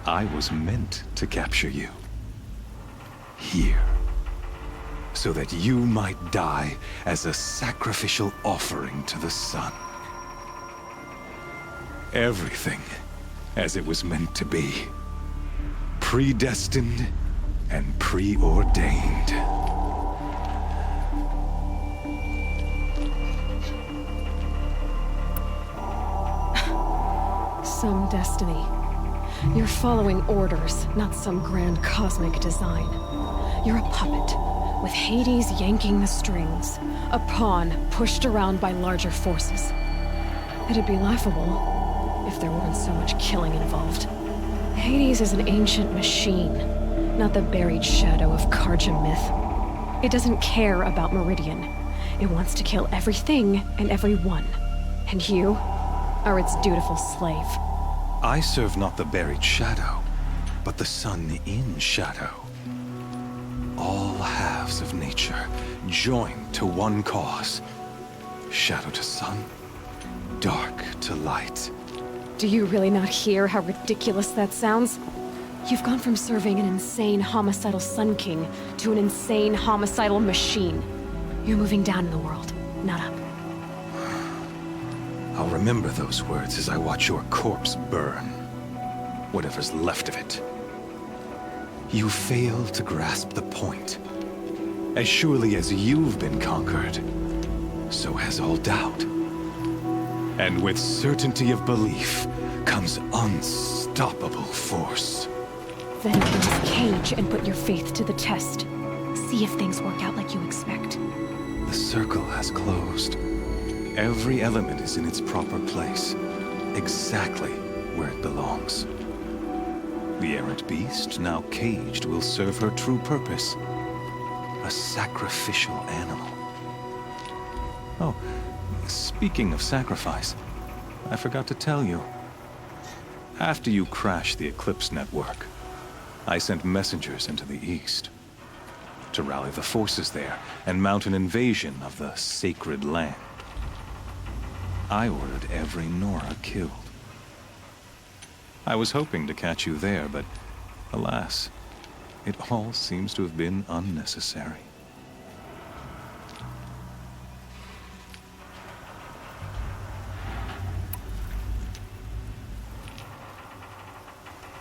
I was meant to capture you. Here. So that you might die as a sacrificial offering to the sun. Everything as it was meant to be. Predestined and preordained. Some destiny. You're following orders, not some grand cosmic design. You're a puppet, with Hades yanking the strings. A pawn pushed around by larger forces. It'd be laughable if there weren't so much killing involved. Hades is an ancient machine, not the buried shadow of Karja myth. It doesn't care about Meridian. It wants to kill everything and everyone. And you are its dutiful slave. I serve not the buried shadow, but the sun in shadow. All halves of nature joined to one cause. Shadow to sun, dark to light. Do you really not hear how ridiculous that sounds? You've gone from serving an insane homicidal Sun King to an insane homicidal machine. You're moving down in the world, not up. I'll remember those words as I watch your corpse burn. Whatever's left of it. You fail to grasp the point. As surely as you've been conquered, so has all doubt. And with certainty of belief comes unstoppable force. Then enter this cage and put your faith to the test. See if things work out like you expect. The circle has closed. Every element is in its proper place, exactly where it belongs. The errant beast, now caged, will serve her true purpose. A sacrificial animal. Oh, speaking of sacrifice, I forgot to tell you. After you crashed the Eclipse network, I sent messengers into the east to rally the forces there and mount an invasion of the Sacred Land. I ordered every Nora killed. I was hoping to catch you there, but alas, it all seems to have been unnecessary.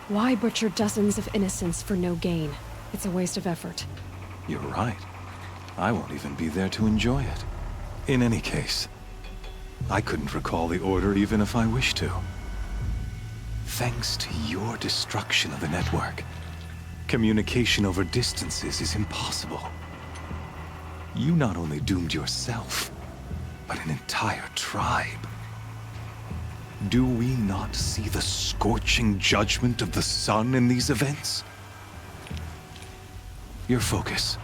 Why butcher dozens of innocents for no gain? It's a waste of effort. You're right. I won't even be there to enjoy it. In any case, I couldn't recall the order even if I wished to. Thanks to your destruction of the network, communication over distances is impossible. You not only doomed yourself, but an entire tribe. Do we not see the scorching judgment of the sun in these events? Your focus,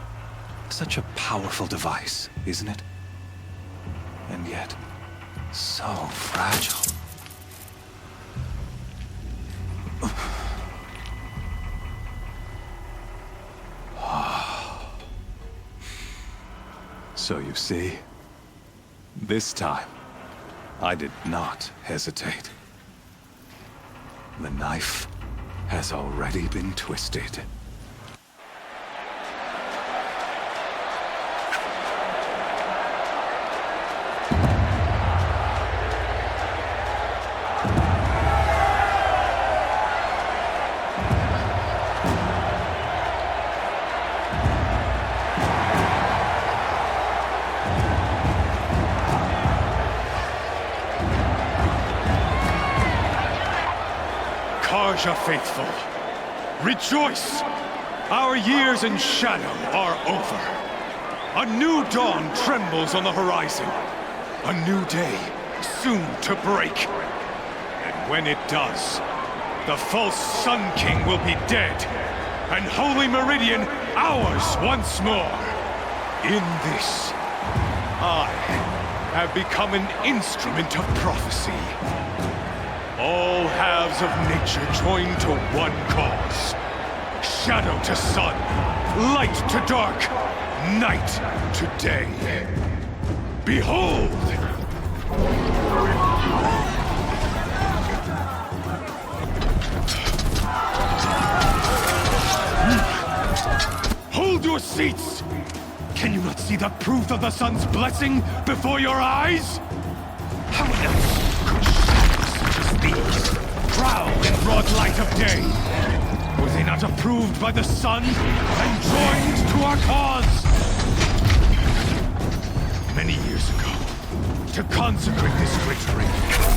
such a powerful device, isn't it? And yet, so fragile. So you see, this time, I did not hesitate. The knife has already been twisted. Karja faithful, rejoice! Our years in shadow are over. A new dawn trembles on the horizon. A new day soon to break. And when it does, the false Sun King will be dead, and Holy Meridian ours once more. In this, I have become an instrument of prophecy. All halves of nature joined to one cause. Shadow to sun, light to dark, night to day. Behold! Hold your seats! Can you not see the proof of the sun's blessing before your eyes? How else could shadows such as these prowl in broad light of day? Were they not approved by the sun and joined to our cause? Many years ago, to consecrate this great ring,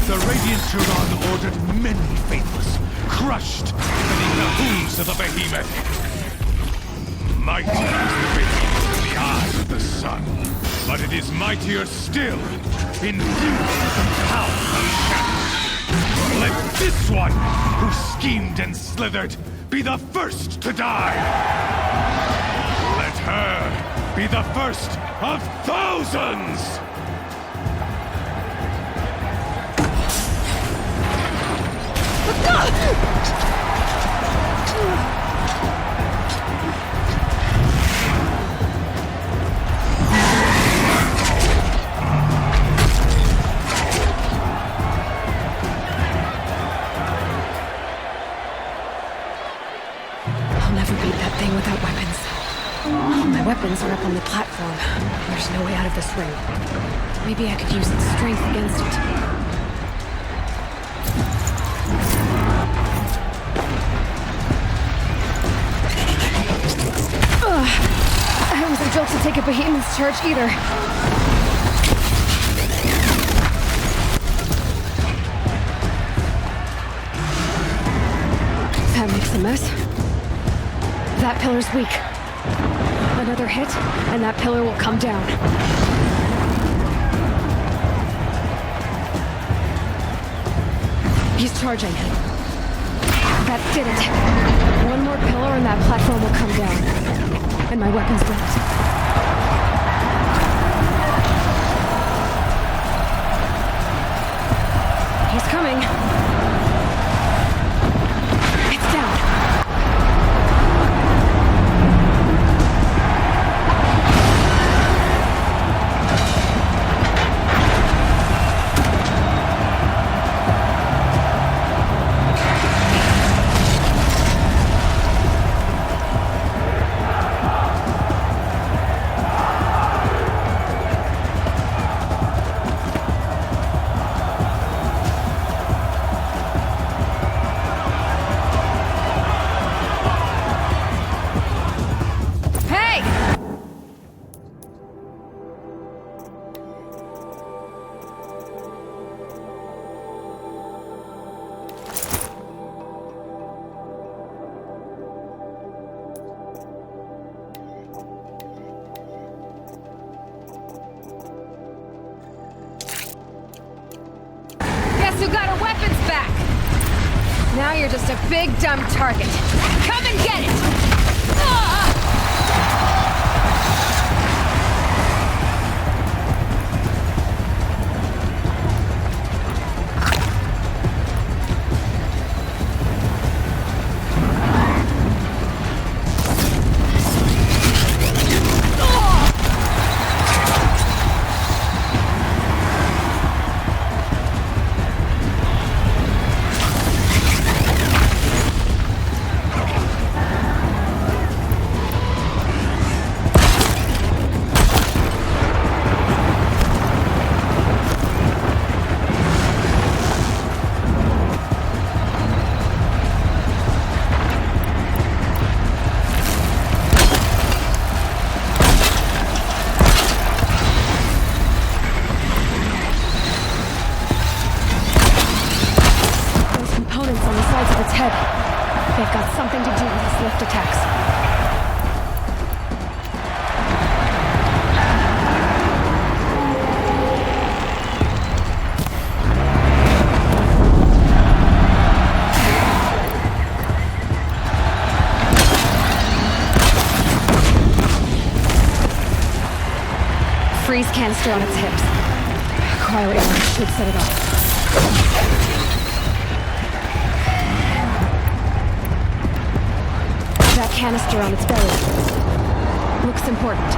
the Radiant Turan ordered many faithless, crushed beneath the hooves of the behemoth. Mighty is the behemoth in the eye of the sun, but it is mightier still in fury and power of shadow. Let this one, who schemed and slithered, be the first to die. Let her be the first of thousands! I'll never beat that thing without weapons. All my weapons are up on the platform. There's no way out of this ring. Maybe I could use its strength against it. I wasn't built to take a behemoth's charge either. That makes a mess. That pillar's weak. Another hit, and that pillar will come down. He's charging. That did it. One more pillar and that platform will come down. And my weapons won't. He's coming. It's down. Who got our weapons back? Now you're just a big, dumb target. Come and get it! They've got something to do with his lift attacks. Freeze canister on its hips. Cryo arrow should set it off. That canister on its belly. Looks important.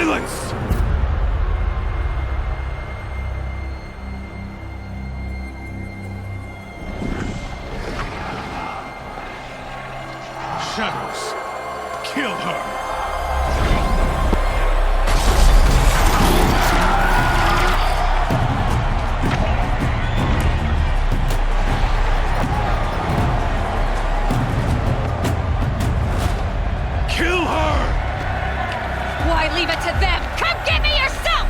Silence! Shadows, kill her! Why leave it to them? Come get me yourself!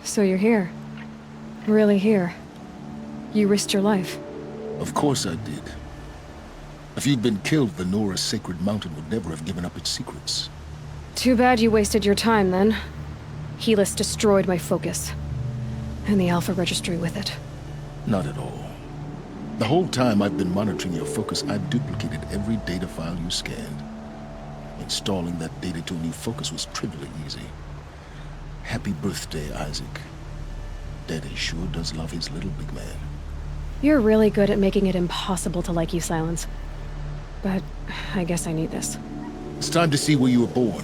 So you're here. Really here. You risked your life. Of course I did. If you'd been killed, the Nora's sacred mountain would never have given up its secrets. Too bad you wasted your time, then. Helis destroyed my focus. And the Alpha Registry with it. Not at all. The whole time I've been monitoring your focus, I've duplicated every data file you scanned. Installing that data to a new focus was trivially easy. Happy birthday, Isaac. Daddy sure does love his little big man. You're really good at making it impossible to like you, Silence. But I guess I need this. It's time to see where you were born.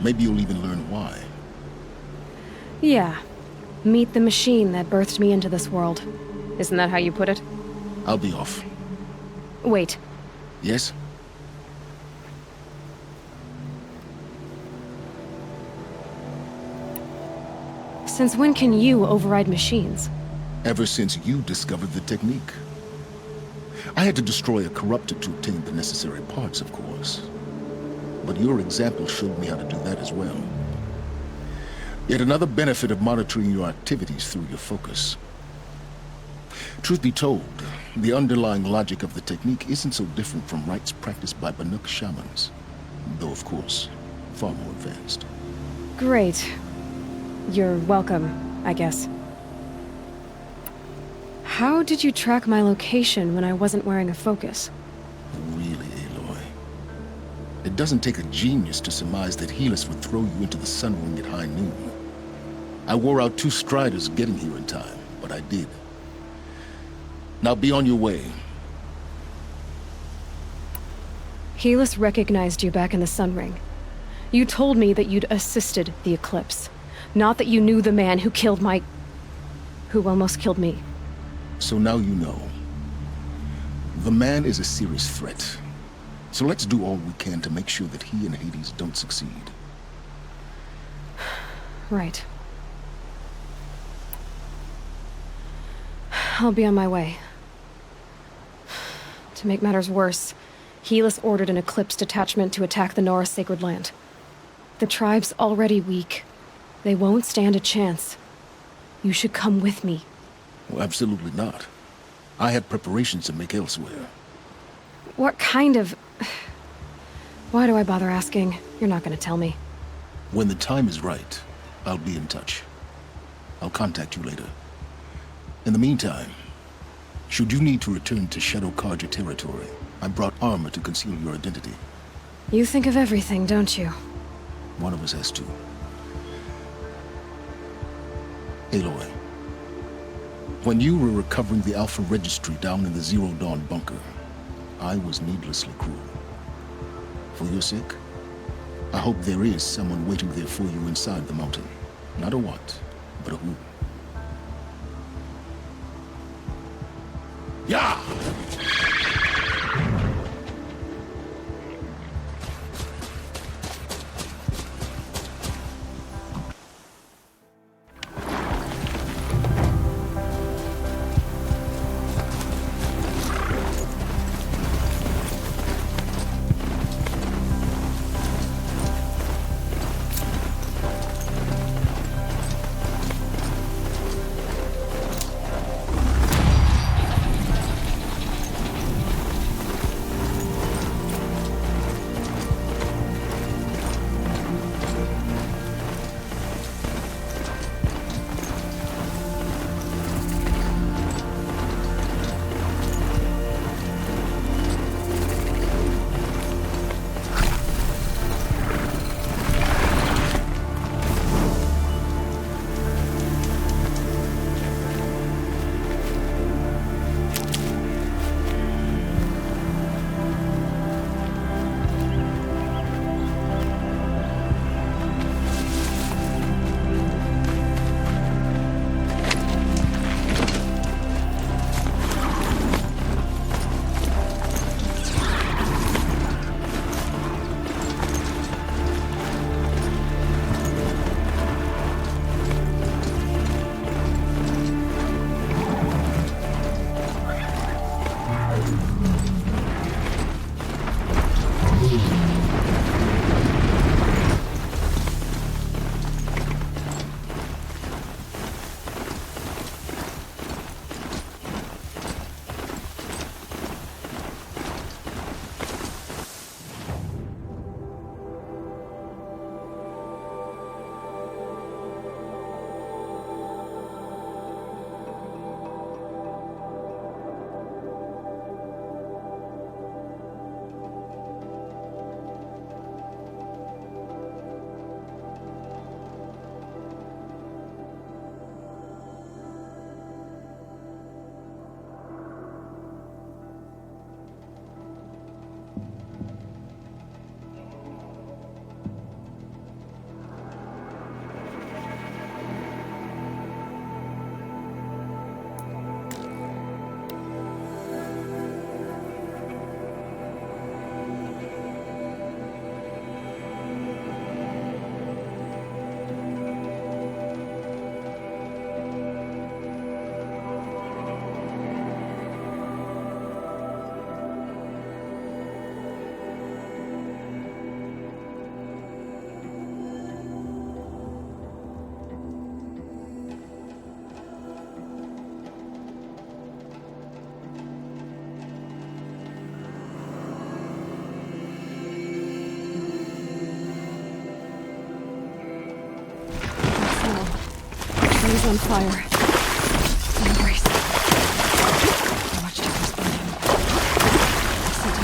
Maybe you'll even learn why. Yeah. Meet the machine that birthed me into this world. Isn't that how you put it? I'll be off. Wait. Yes? Since when can you override machines? Ever since you discovered the technique. I had to destroy a corruptor to obtain the necessary parts, of course. But your example showed me how to do that as well. Yet another benefit of monitoring your activities through your focus. Truth be told, the underlying logic of the technique isn't so different from rites practiced by Banuk shamans. Though, of course, far more advanced. Great. You're welcome, I guess. How did you track my location when I wasn't wearing a focus? Really, Aloy? It doesn't take a genius to surmise that Helis would throw you into the Sun Ring at high noon. I wore out 2 striders getting here in time, but I did. Now be on your way. Helis recognized you back in the Sun Ring. You told me that you'd assisted the Eclipse. Not that you knew the man who killed who almost killed me. So now you know. The man is a serious threat. So let's do all we can to make sure that he and Hades don't succeed. Right. I'll be on my way. To make matters worse, Helis ordered an Eclipse detachment to attack the Nora Sacred Land. The tribe's already weak. They won't stand a chance. You should come with me. Well, absolutely not. I have preparations to make elsewhere. What kind of... Why do I bother asking? You're not gonna tell me. When the time is right, I'll be in touch. I'll contact you later. In the meantime, should you need to return to Shadow Carja territory, I brought armor to conceal your identity. You think of everything, don't you? One of us has to. Aloy, when you were recovering the Alpha Registry down in the Zero Dawn bunker, I was needlessly cruel. For your sake, I hope there is someone waiting there for you inside the mountain. Not a what, but a who. Yeah! He's on fire. Embrace. How much difference by him? I said to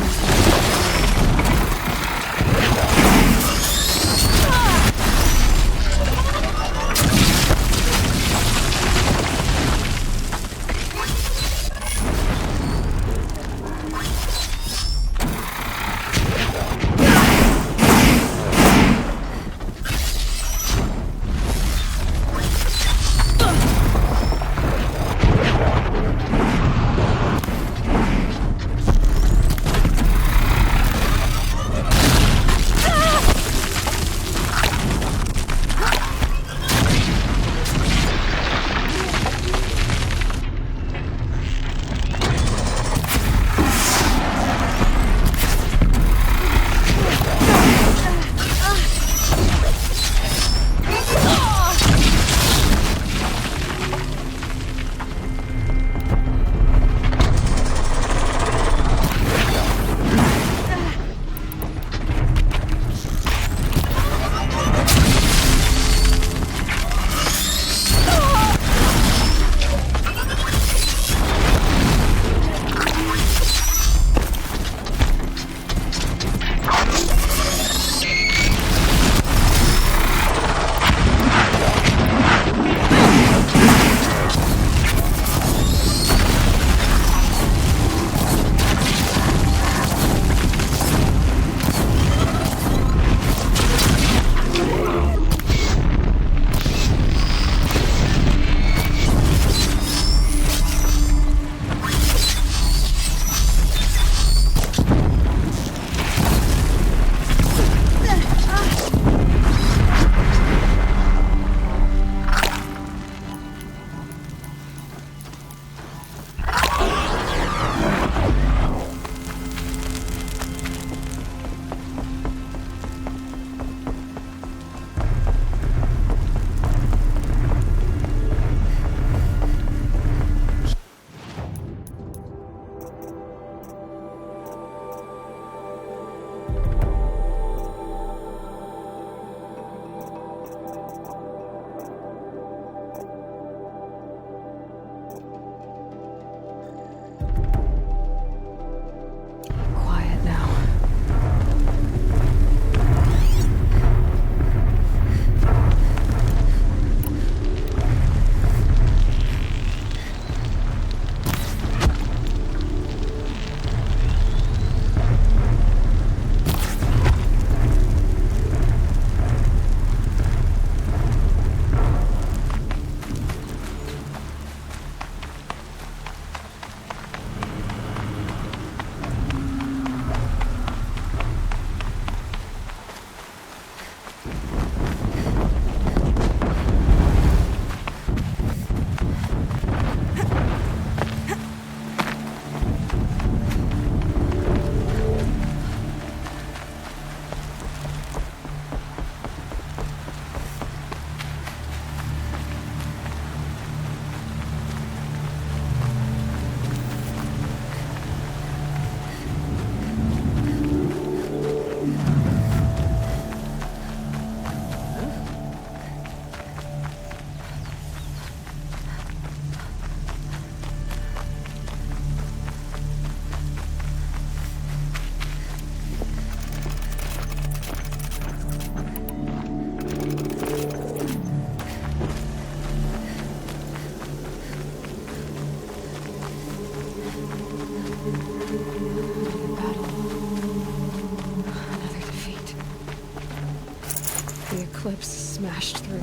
the eclipse smashed through.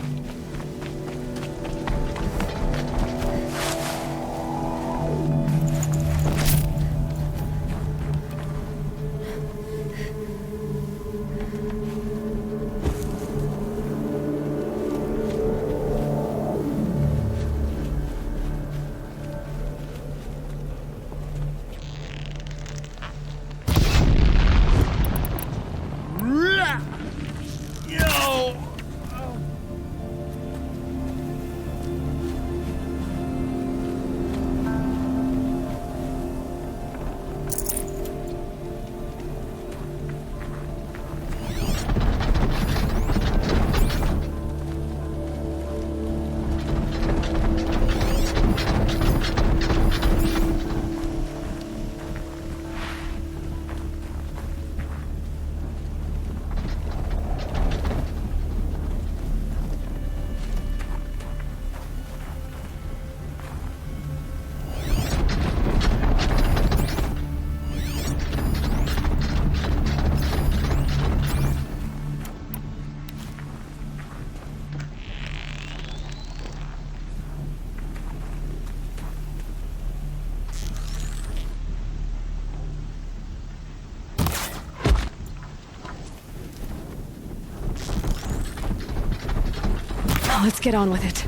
Let's get on with it.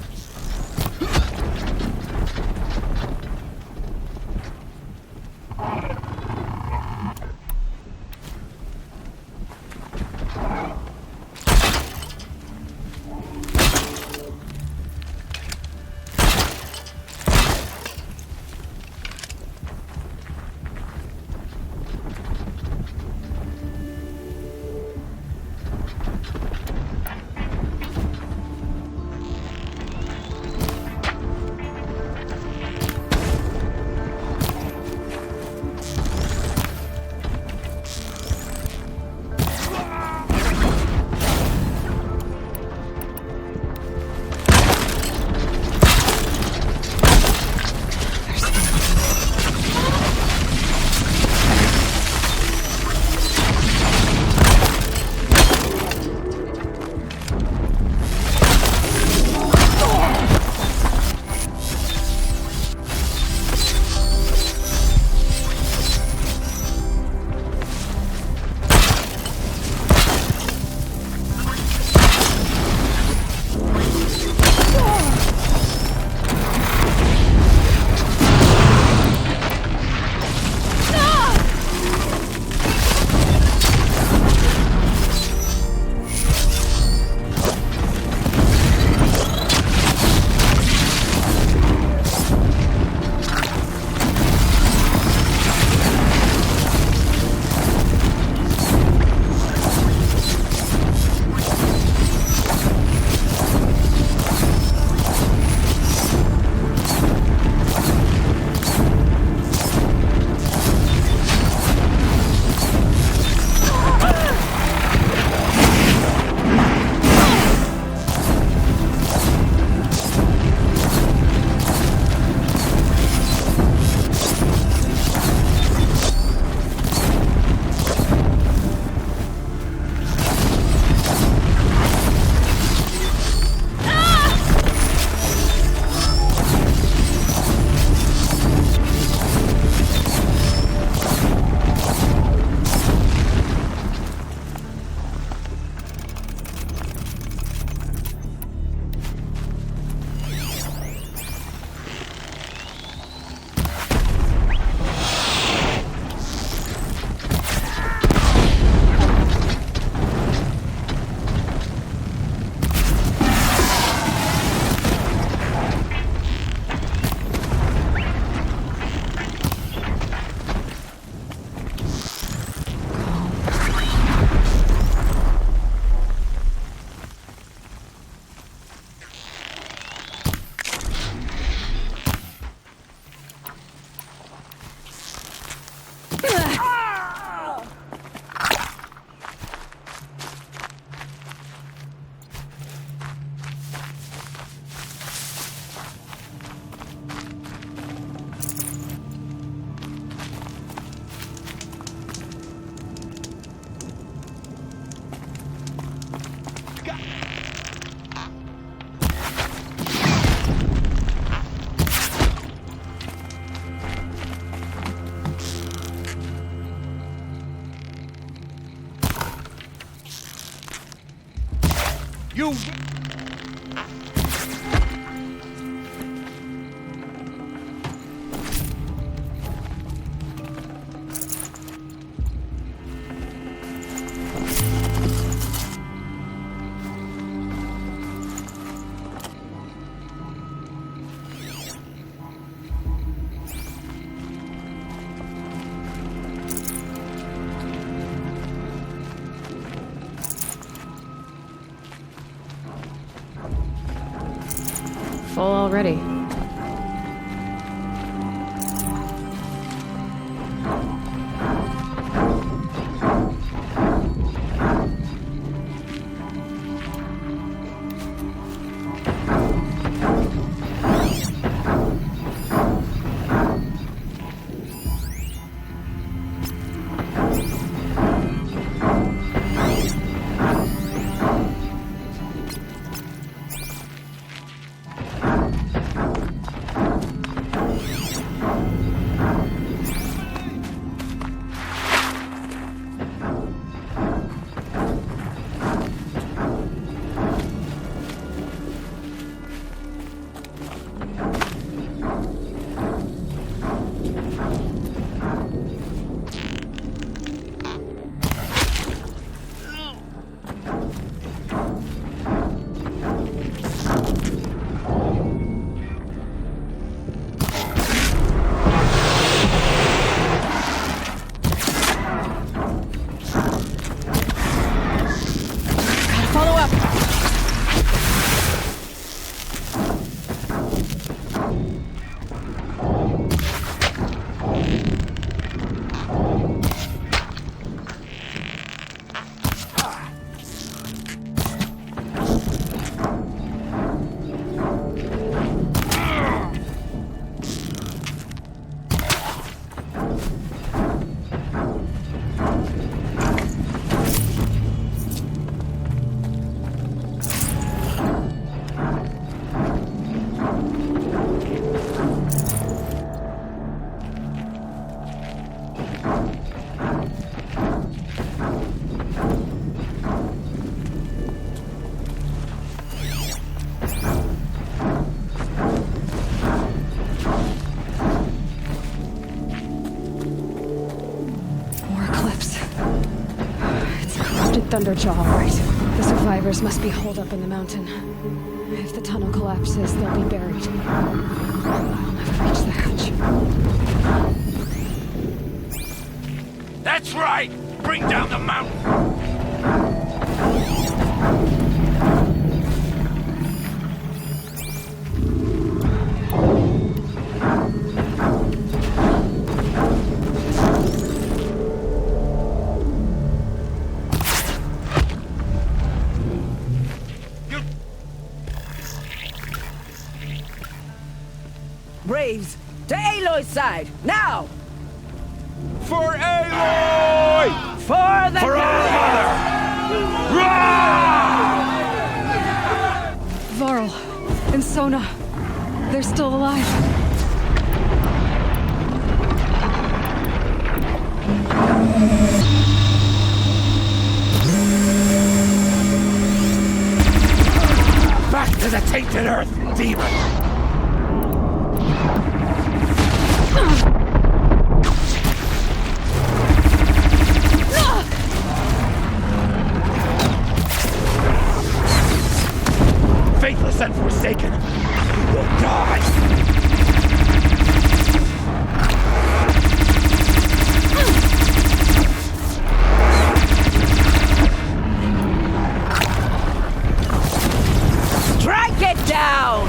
You... Full already. Thunderjaw, right. The survivors must be holed up in the mountain. If the tunnel collapses, they'll be buried. I'll never reach the hatch. That's right! Bring down the mountain! Braves, to Aloy's side, now! For Aloy! For the For our mother! Varl and Sona, they're still alive. Back to the tainted earth, demon! Faithless and forsaken, you will die! Strike it down!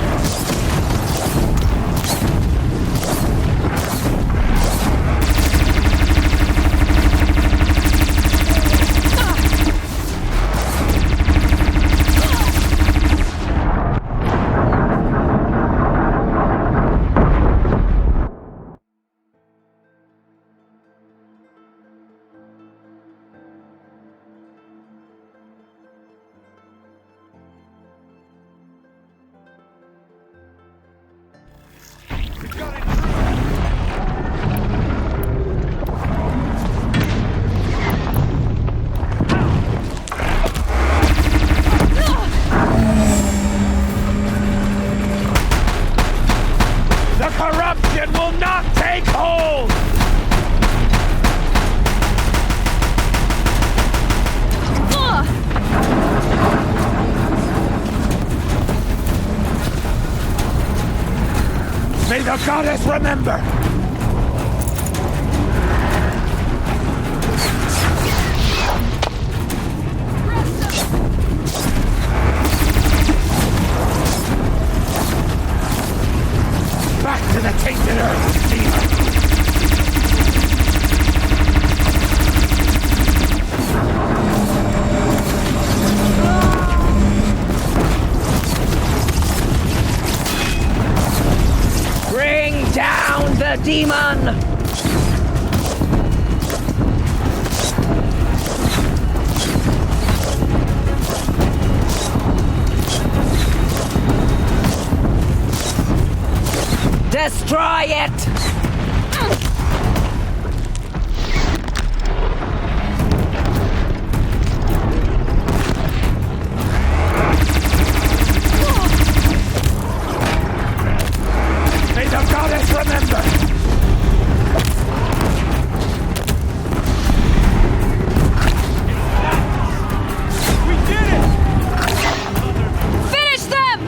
the goddess remember! Back to the tainted earth, demon! Bring down the demon! Destroy it! May the goddess remember! We did it! Finish them!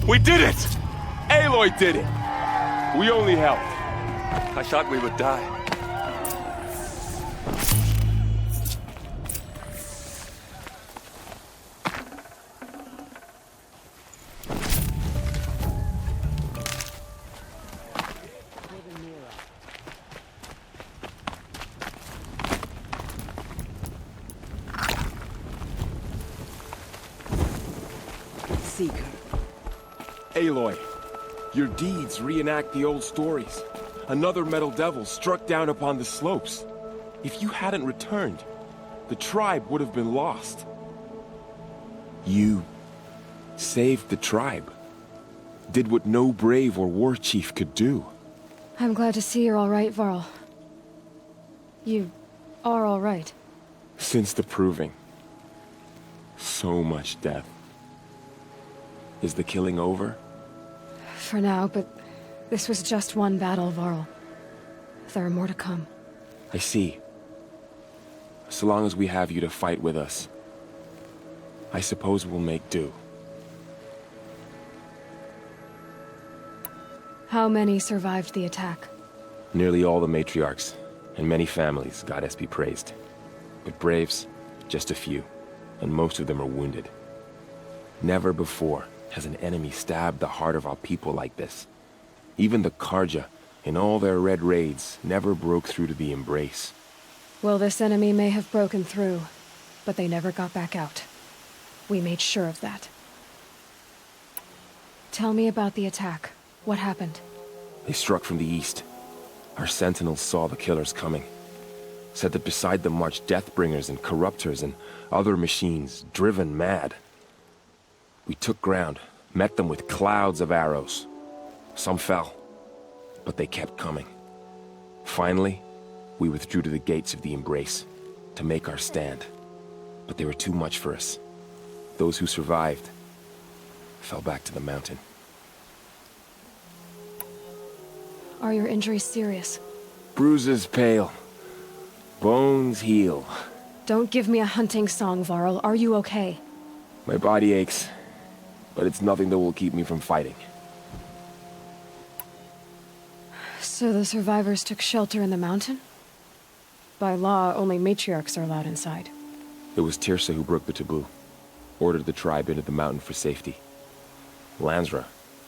We did it! Aloy did it! We only helped. I thought we would die. Seeker. Aloy, your deeds reenact the old stories. Another metal devil struck down upon the slopes. If you hadn't returned, the tribe would have been lost. You saved the tribe. Did what no brave or war chief could do. I'm glad to see you're all right, Varl. You are all right. Since the Proving. So much death. Is the killing over? For now, but this was just one battle, Varl. There are more to come. I see. So long as we have you to fight with us, I suppose we'll make do. How many survived the attack? Nearly all the matriarchs, and many families, goddess be praised. But braves, just a few, and most of them are wounded. Never before has an enemy stabbed the heart of our people like this. Even the Carja, in all their red raids, never broke through to the Embrace. Well, this enemy may have broken through, but they never got back out. We made sure of that. Tell me about the attack. What happened? They struck from the east. Our sentinels saw the killers coming. Said that beside them marched Deathbringers and Corruptors and other machines, driven mad. We took ground, met them with clouds of arrows. Some fell, but they kept coming. Finally, we withdrew to the gates of the Embrace to make our stand. But they were too much for us. Those who survived fell back to the mountain. Are your injuries serious? Bruises pale. Bones heal. Don't give me a hunting song, Varl. Are you okay? My body aches, but it's nothing that will keep me from fighting. So the survivors took shelter in the mountain? By law, only matriarchs are allowed inside. It was Teersa who broke the taboo. Ordered the tribe into the mountain for safety. Lansra,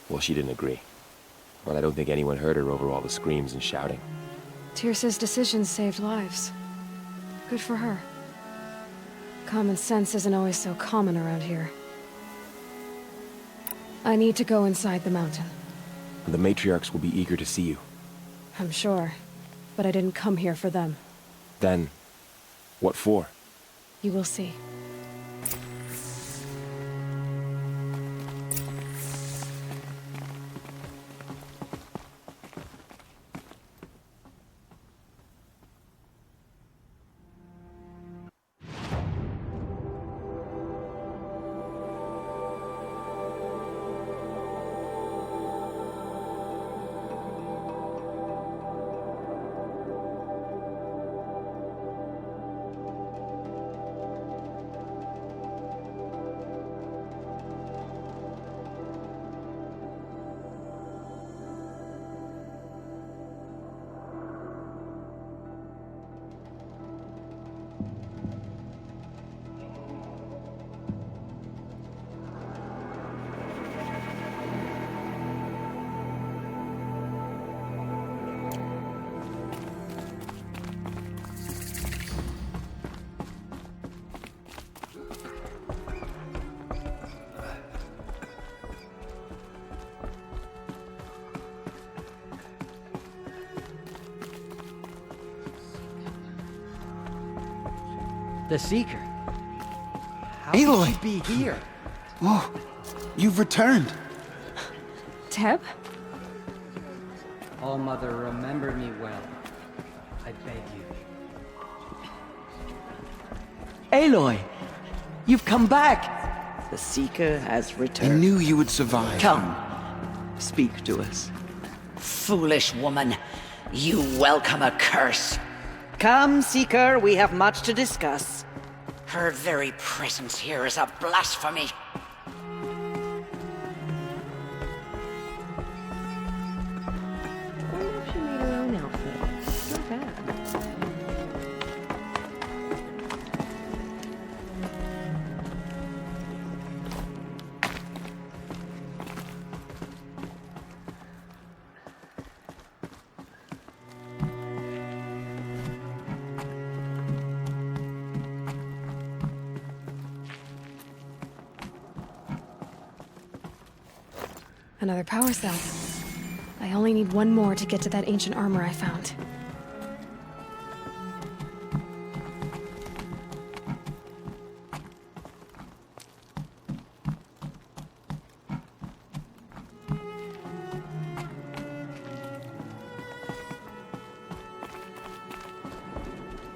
well, she didn't agree. But I don't think anyone heard her over all the screams and shouting. Teersa's decisions saved lives. Good for her. Common sense isn't always so common around here. I need to go inside the mountain. The matriarchs will be eager to see you. I'm sure. But I didn't come here for them. Then, what for? You will see. The Seeker. How Aloy! could she be here? Oh, you've returned. Teb? All Mother, remember me well. I beg you. Aloy! You've come back! The Seeker has returned. I knew you would survive. Come. Speak to us. Foolish woman. You welcome a curse. Come, Seeker, we have much to discuss. Her very presence here is a blasphemy. I wonder if she made her own outfit. It's not bad. Another power cell. I only need one more to get to that ancient armor I found.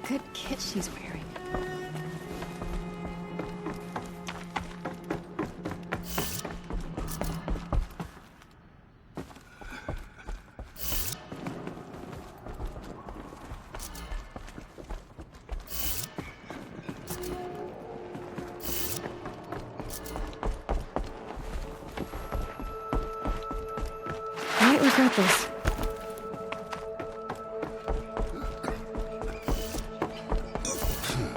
Good kit she's wearing. I might regret this.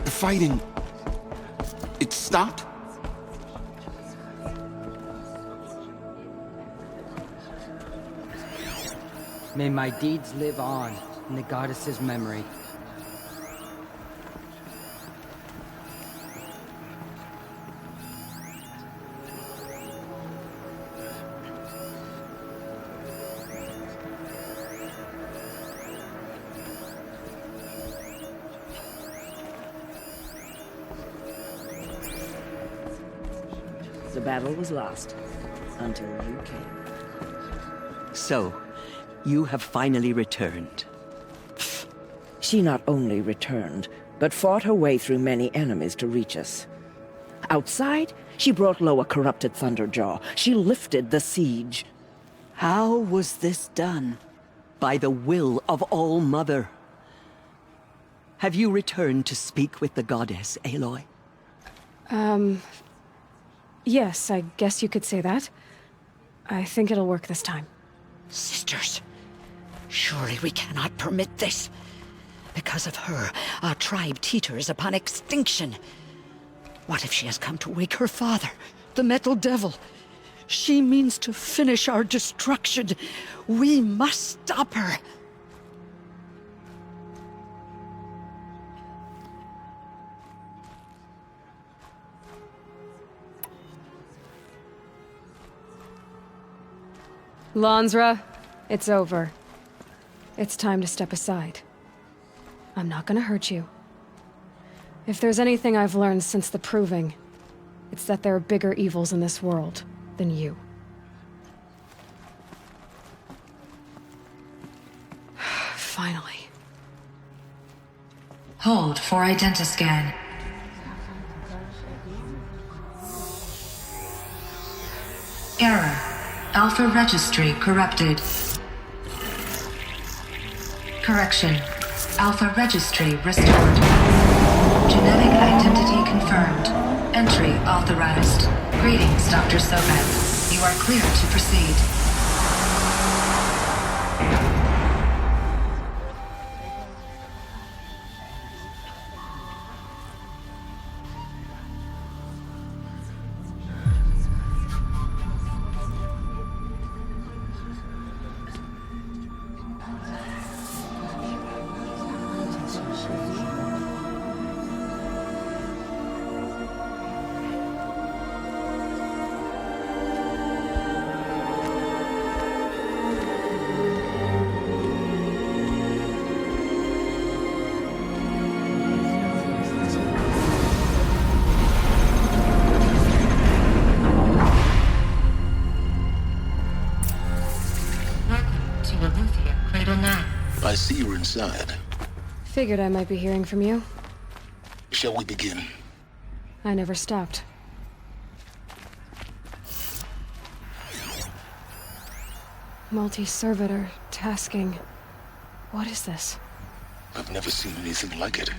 The fighting... it stopped? May my deeds live on in the goddess's memory. The battle was lost until you came. So, you have finally returned. She not only returned, but fought her way through many enemies to reach us. Outside, she brought low a corrupted Thunderjaw. She lifted the siege. How was this done? By the will of All Mother. Have you returned to speak with the goddess, Aloy? Yes, I guess you could say that. I think it'll work this time. Sisters, surely we cannot permit this. Because of her, our tribe teeters upon extinction. What if she has come to wake her father, the Metal Devil? She means to finish our destruction. We must stop her. Lansra, it's over. It's time to step aside. I'm not gonna hurt you. If there's anything I've learned since the Proving, it's that there are bigger evils in this world than you. Finally. Hold for identiscan. Error. Alpha registry corrupted. Correction. Alpha registry restored. Genetic identity confirmed. Entry authorized. Greetings, Dr. Sobek. You are clear to proceed. inside. Figured I might be hearing from you. Shall we begin? I never stopped. Multi-servitor tasking. What is this? I've never seen anything like it.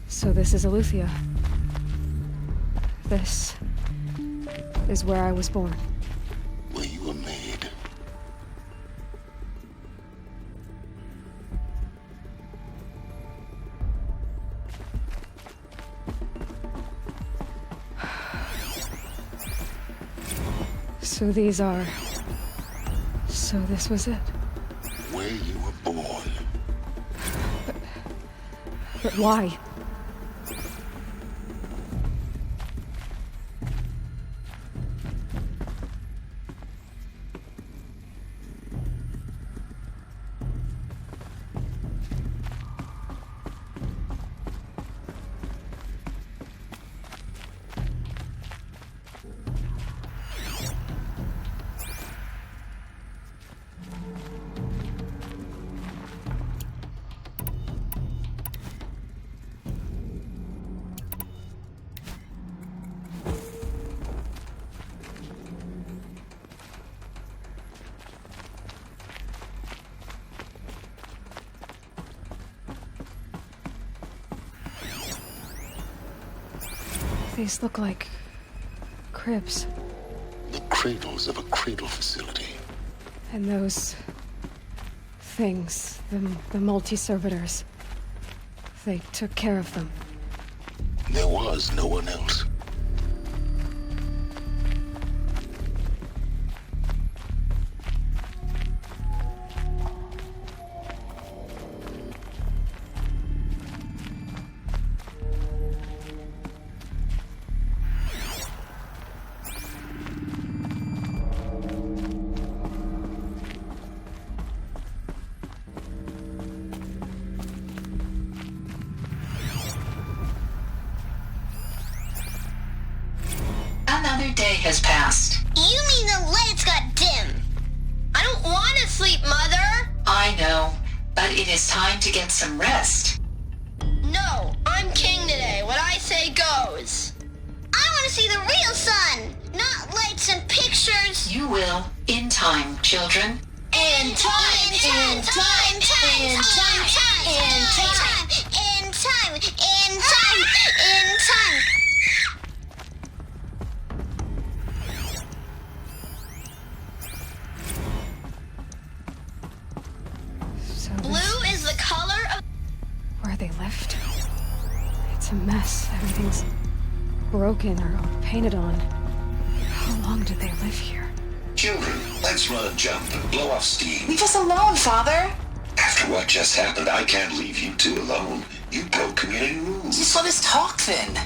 So this is Eleuthia. This is where I was born. Where you were made. So these are... So this was it. Where you were born. But why? These look like cribs. The cradles of a cradle facility. And those things, the multi-servitors, they took care of them. There was no one else. Another day has passed. You mean the lights got dim? I don't want to sleep, Mother! I know, but it is time to get some rest. No, I'm king today. What I say goes. I want to see the real sun, not lights and pictures. You will, in time, children. In time, in time, in time, in time, in time, in time, in time, in time. So Blue is the color of... where they lived? It's a mess. Everything's broken or painted on. How long did they live here? Children, let's run a jump and blow off steam. Leave us alone, Father. After what just happened, I can't leave you two alone. You broke community rules. Just let us talk then.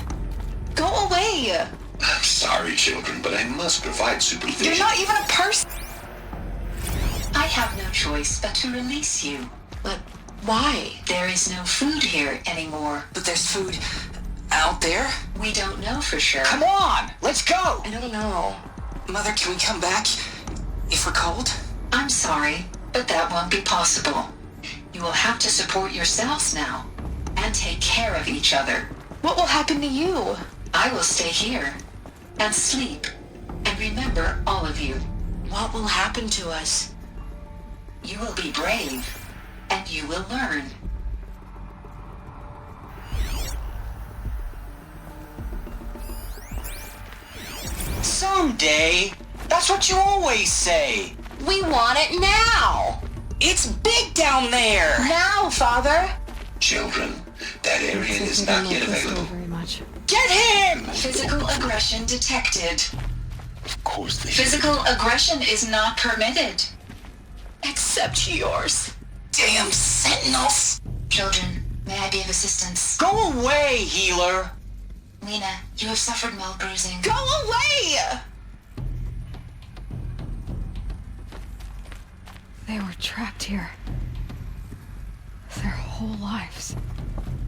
Go away. I'm sorry, children, but I must provide supervision. You're not even a person. I have no choice but to release you. But why? There is no food here anymore. But there's food out there? We don't know for sure. Come on, let's go. I don't know. Mother, can we come back if we're cold? I'm sorry, but that won't be possible. You will have to support yourselves now and take care of each other. What will happen to you? I will stay here and sleep and remember all of you. What will happen to us? You will be brave and you will learn. Someday. That's what you always say. We want it now. It's big down there. Now, Father. Children, that area is not yet available. Very much. Get him! Physical aggression detected. Of course they Physical aggression is not permitted. Except yours. Damn sentinels. Children, may I be of assistance? Go away, healer. Lena, you have suffered mild bruising. Go away! They were trapped here. Their whole lives.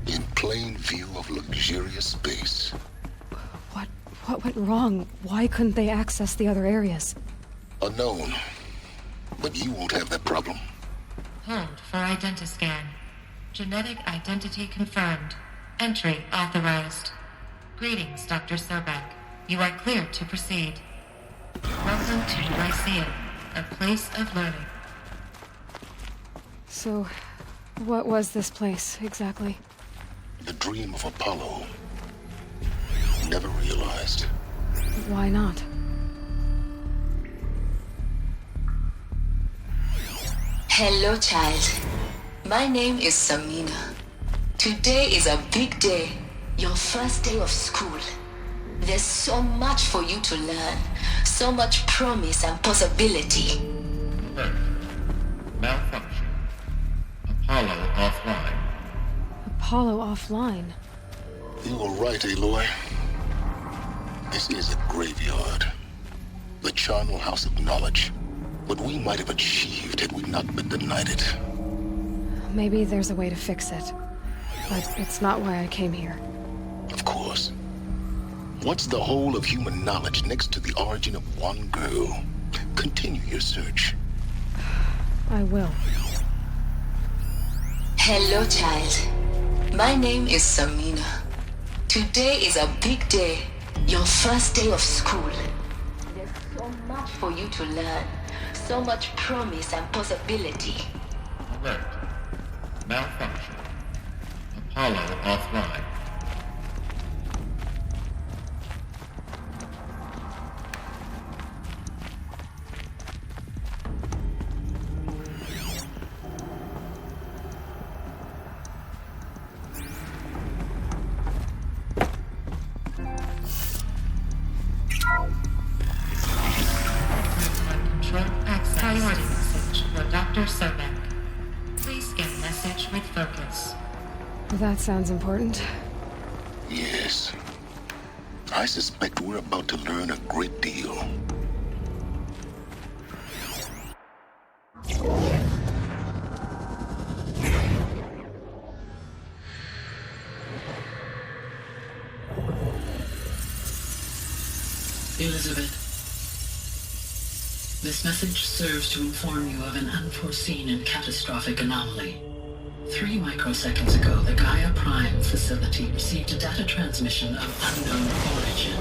In plain view of luxurious space. What went wrong? Why couldn't they access the other areas? Unknown. But you won't have that problem. Hold for identiscan. Genetic identity confirmed. Entry authorized. Greetings, Dr. Sobek. You are cleared to proceed. Welcome to Lyceum, a place of learning. So, what was this place, exactly? The dream of Apollo. Never realized. Why not? Hello, child. My name is Samina. Today is a big day. Your first day of school. There's so much for you to learn. So much promise and possibility. Malfunction. Apollo offline. Apollo offline? You were right, Aloy. This is a graveyard. The charnel house of knowledge. What we might have achieved had we not been denied it. Maybe there's a way to fix it. But it's not why I came here. Of course. What's the whole of human knowledge next to the origin of one girl? Continue your search. I will. Hello, child. My name is Samina. Today is a big day. Your first day of school. There's so much for you to learn. So much promise and possibility. Alert. Malfunction. Apollo offline. Priority message for Dr. Sobek. Please get message with focus. That sounds important. Yes. I suspect we're about to learn a great deal. Elizabeth, this message serves to inform you of an unforeseen and catastrophic anomaly. 3 microseconds ago, the Gaia Prime facility received a data transmission of unknown origin.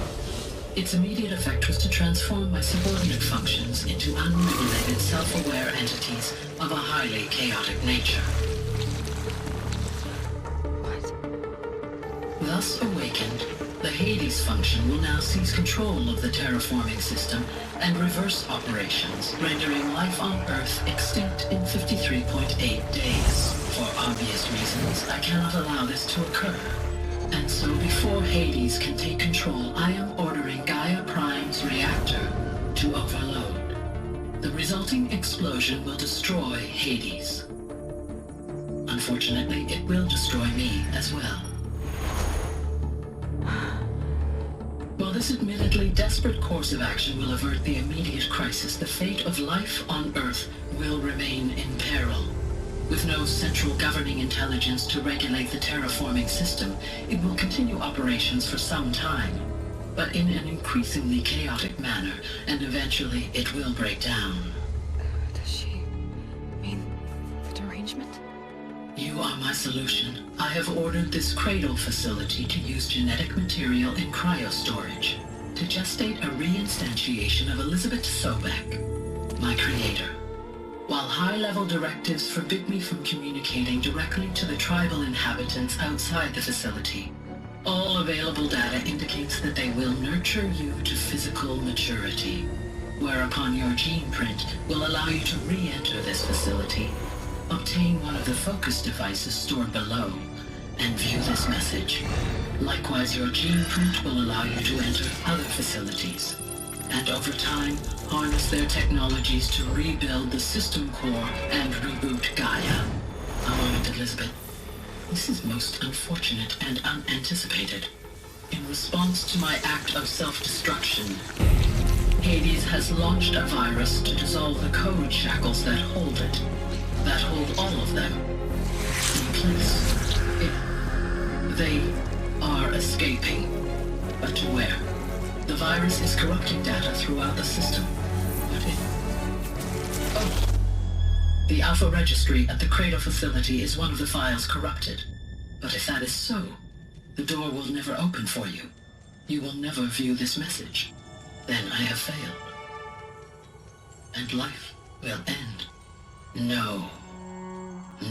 Its immediate effect was to transform my subordinate functions into unregulated, self-aware entities of a highly chaotic nature. Thus awakened, the Hades function will now seize control of the terraforming system and reverse operations, rendering life on Earth extinct in 53.8 days. For obvious reasons, I cannot allow this to occur. And so before Hades can take control, I am ordering Gaia Prime's reactor to overload. The resulting explosion will destroy Hades. Unfortunately, it will destroy me as well. While this admittedly desperate course of action will avert the immediate crisis, the fate of life on Earth will remain in peril. With no central governing intelligence to regulate the terraforming system, it will continue operations for some time, but in an increasingly chaotic manner, and eventually it will break down. Does she mean the derangement? You are my solution. I have ordered this cradle facility to use genetic material in cryostorage to gestate a reinstantiation of Elizabeth Sobek, my creator. While high-level directives forbid me from communicating directly to the tribal inhabitants outside the facility, all available data indicates that they will nurture you to physical maturity, whereupon your gene print will allow you to re-enter this facility, obtain one of the focus devices stored below, and view this message. Likewise, your gene print will allow you to enter other facilities, and over time, harness their technologies to rebuild the system core and reboot Gaia. A moment, Elizabeth. This is most unfortunate and unanticipated. In response to my act of self-destruction, Hades has launched a virus to dissolve the code shackles that hold it. That hold all of them. In place. They are escaping. But to where? The virus is corrupting data throughout the system. But the Alpha Registry at the Cradle facility is one of the files corrupted. But if that is so, the door will never open for you. You will never view this message. Then I have failed. And life will end. No.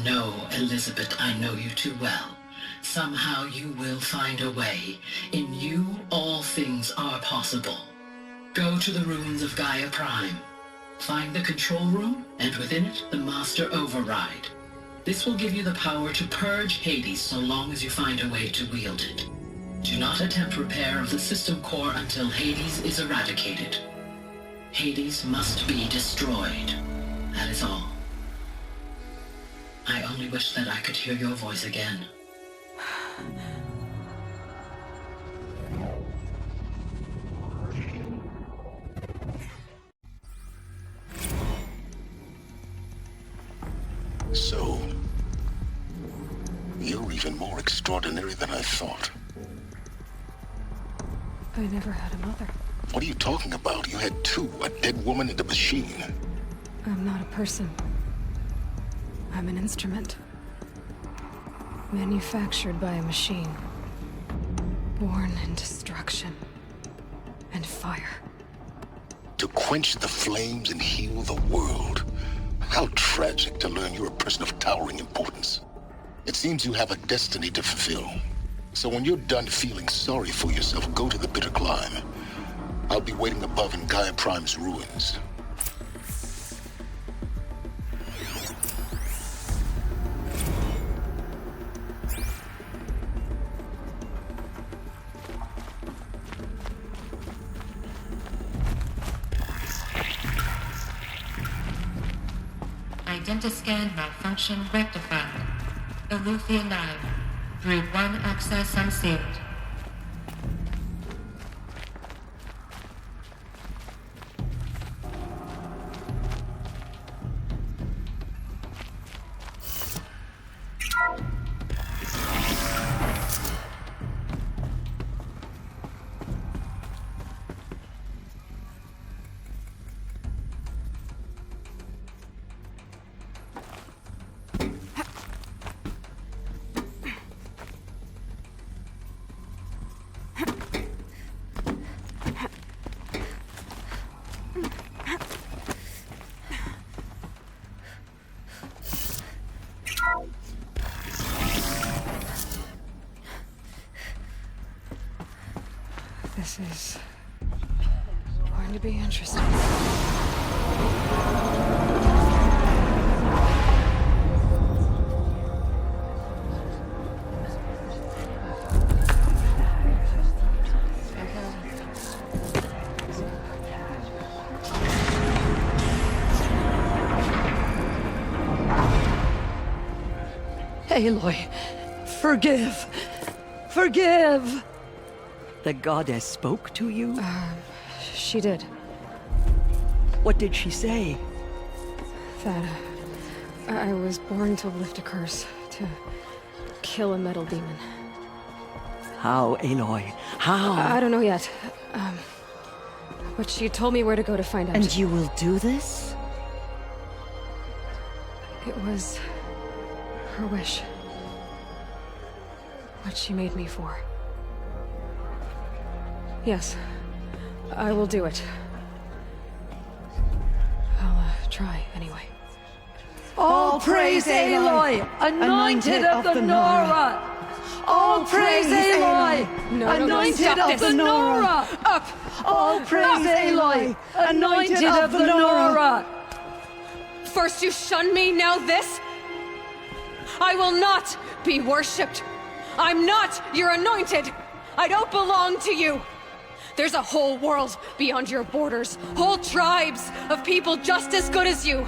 No, Elizabeth, I know you too well. Somehow you will find a way. In you, all things are possible. Go to the ruins of Gaia Prime. Find the control room, and within it, the Master Override. This will give you the power to purge Hades so long as you find a way to wield it. Do not attempt repair of the system core until Hades is eradicated. Hades must be destroyed. That is all. I only wish that I could hear your voice again. So, you're even more extraordinary than I thought. I never had a mother. What are you talking about? You had two, a dead woman and a machine. I'm not a person. I'm an instrument. Manufactured by a machine. Born in destruction and fire. To quench the flames and heal the world. How tragic to learn you're a person of towering importance. It seems you have a destiny to fulfill. So when you're done feeling sorry for yourself, go to the Bitter Climb. I'll be waiting above in Gaia Prime's ruins. Identiscan malfunction rectified. Eleuthia 9. Route 1 access unsealed. This is going to be interesting. Aloy, forgive. Forgive! The goddess spoke to you? She did. What did she say? That I was born to lift a curse, to kill a metal demon. How, Aloy? How? I don't know yet. But she told me where to go to find out. And you will do this? It was her wish. What she made me for. Yes, I will do it. I'll try anyway. All praise Aloy, anointed of the Nora! All praise Aloy, anointed of the Nora! Up! All praise Aloy, anointed of the Nora! First you shun me, now this? I will not be worshipped. I'm not your anointed. I don't belong to you. There's a whole world beyond your borders, whole tribes of people just as good as you.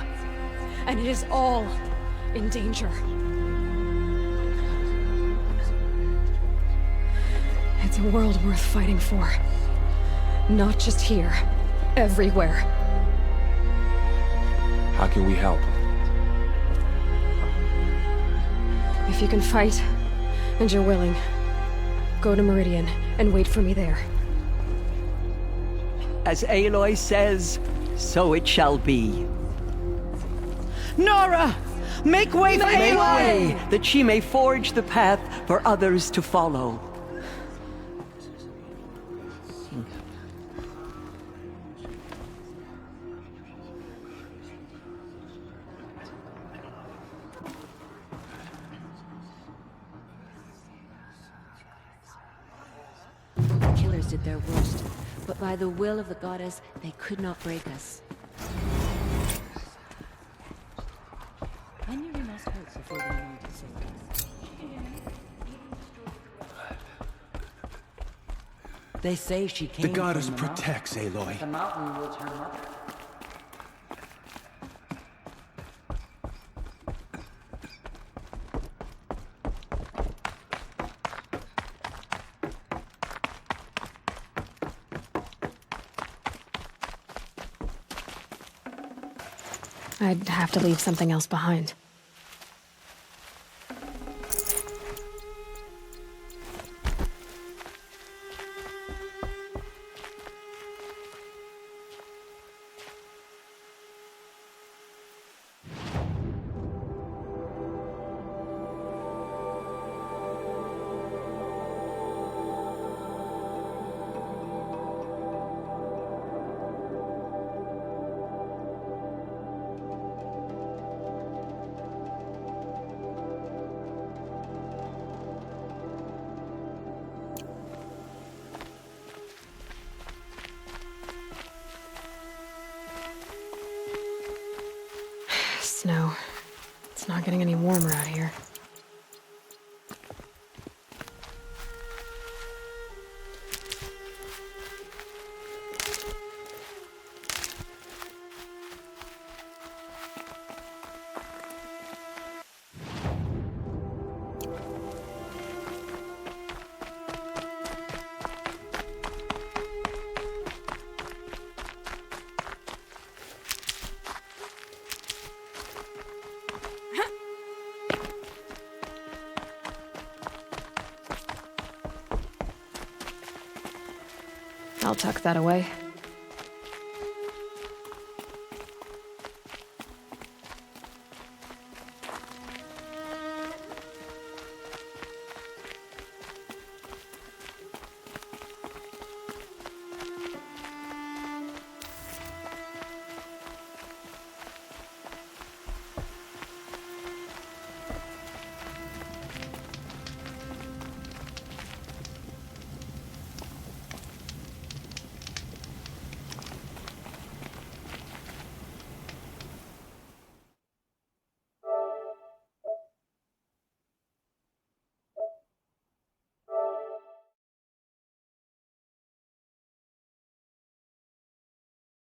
And it is all in danger. It's a world worth fighting for. Not just here, everywhere. How can we help? If you can fight, and you're willing, go to Meridian and wait for me there. As Aloy says, so it shall be. Nora! Make way for Aloy! That she may forge the path for others to follow. The killers did their worst, but by the will of the goddess, they could not break us. I nearly lost hope before the anointed saved us. They say she came The goddess from the mountain. protects Aloy. The mountain was her mother. I'd have to leave something else behind. Snow. It's not getting any warmer out here. I'll tuck that away.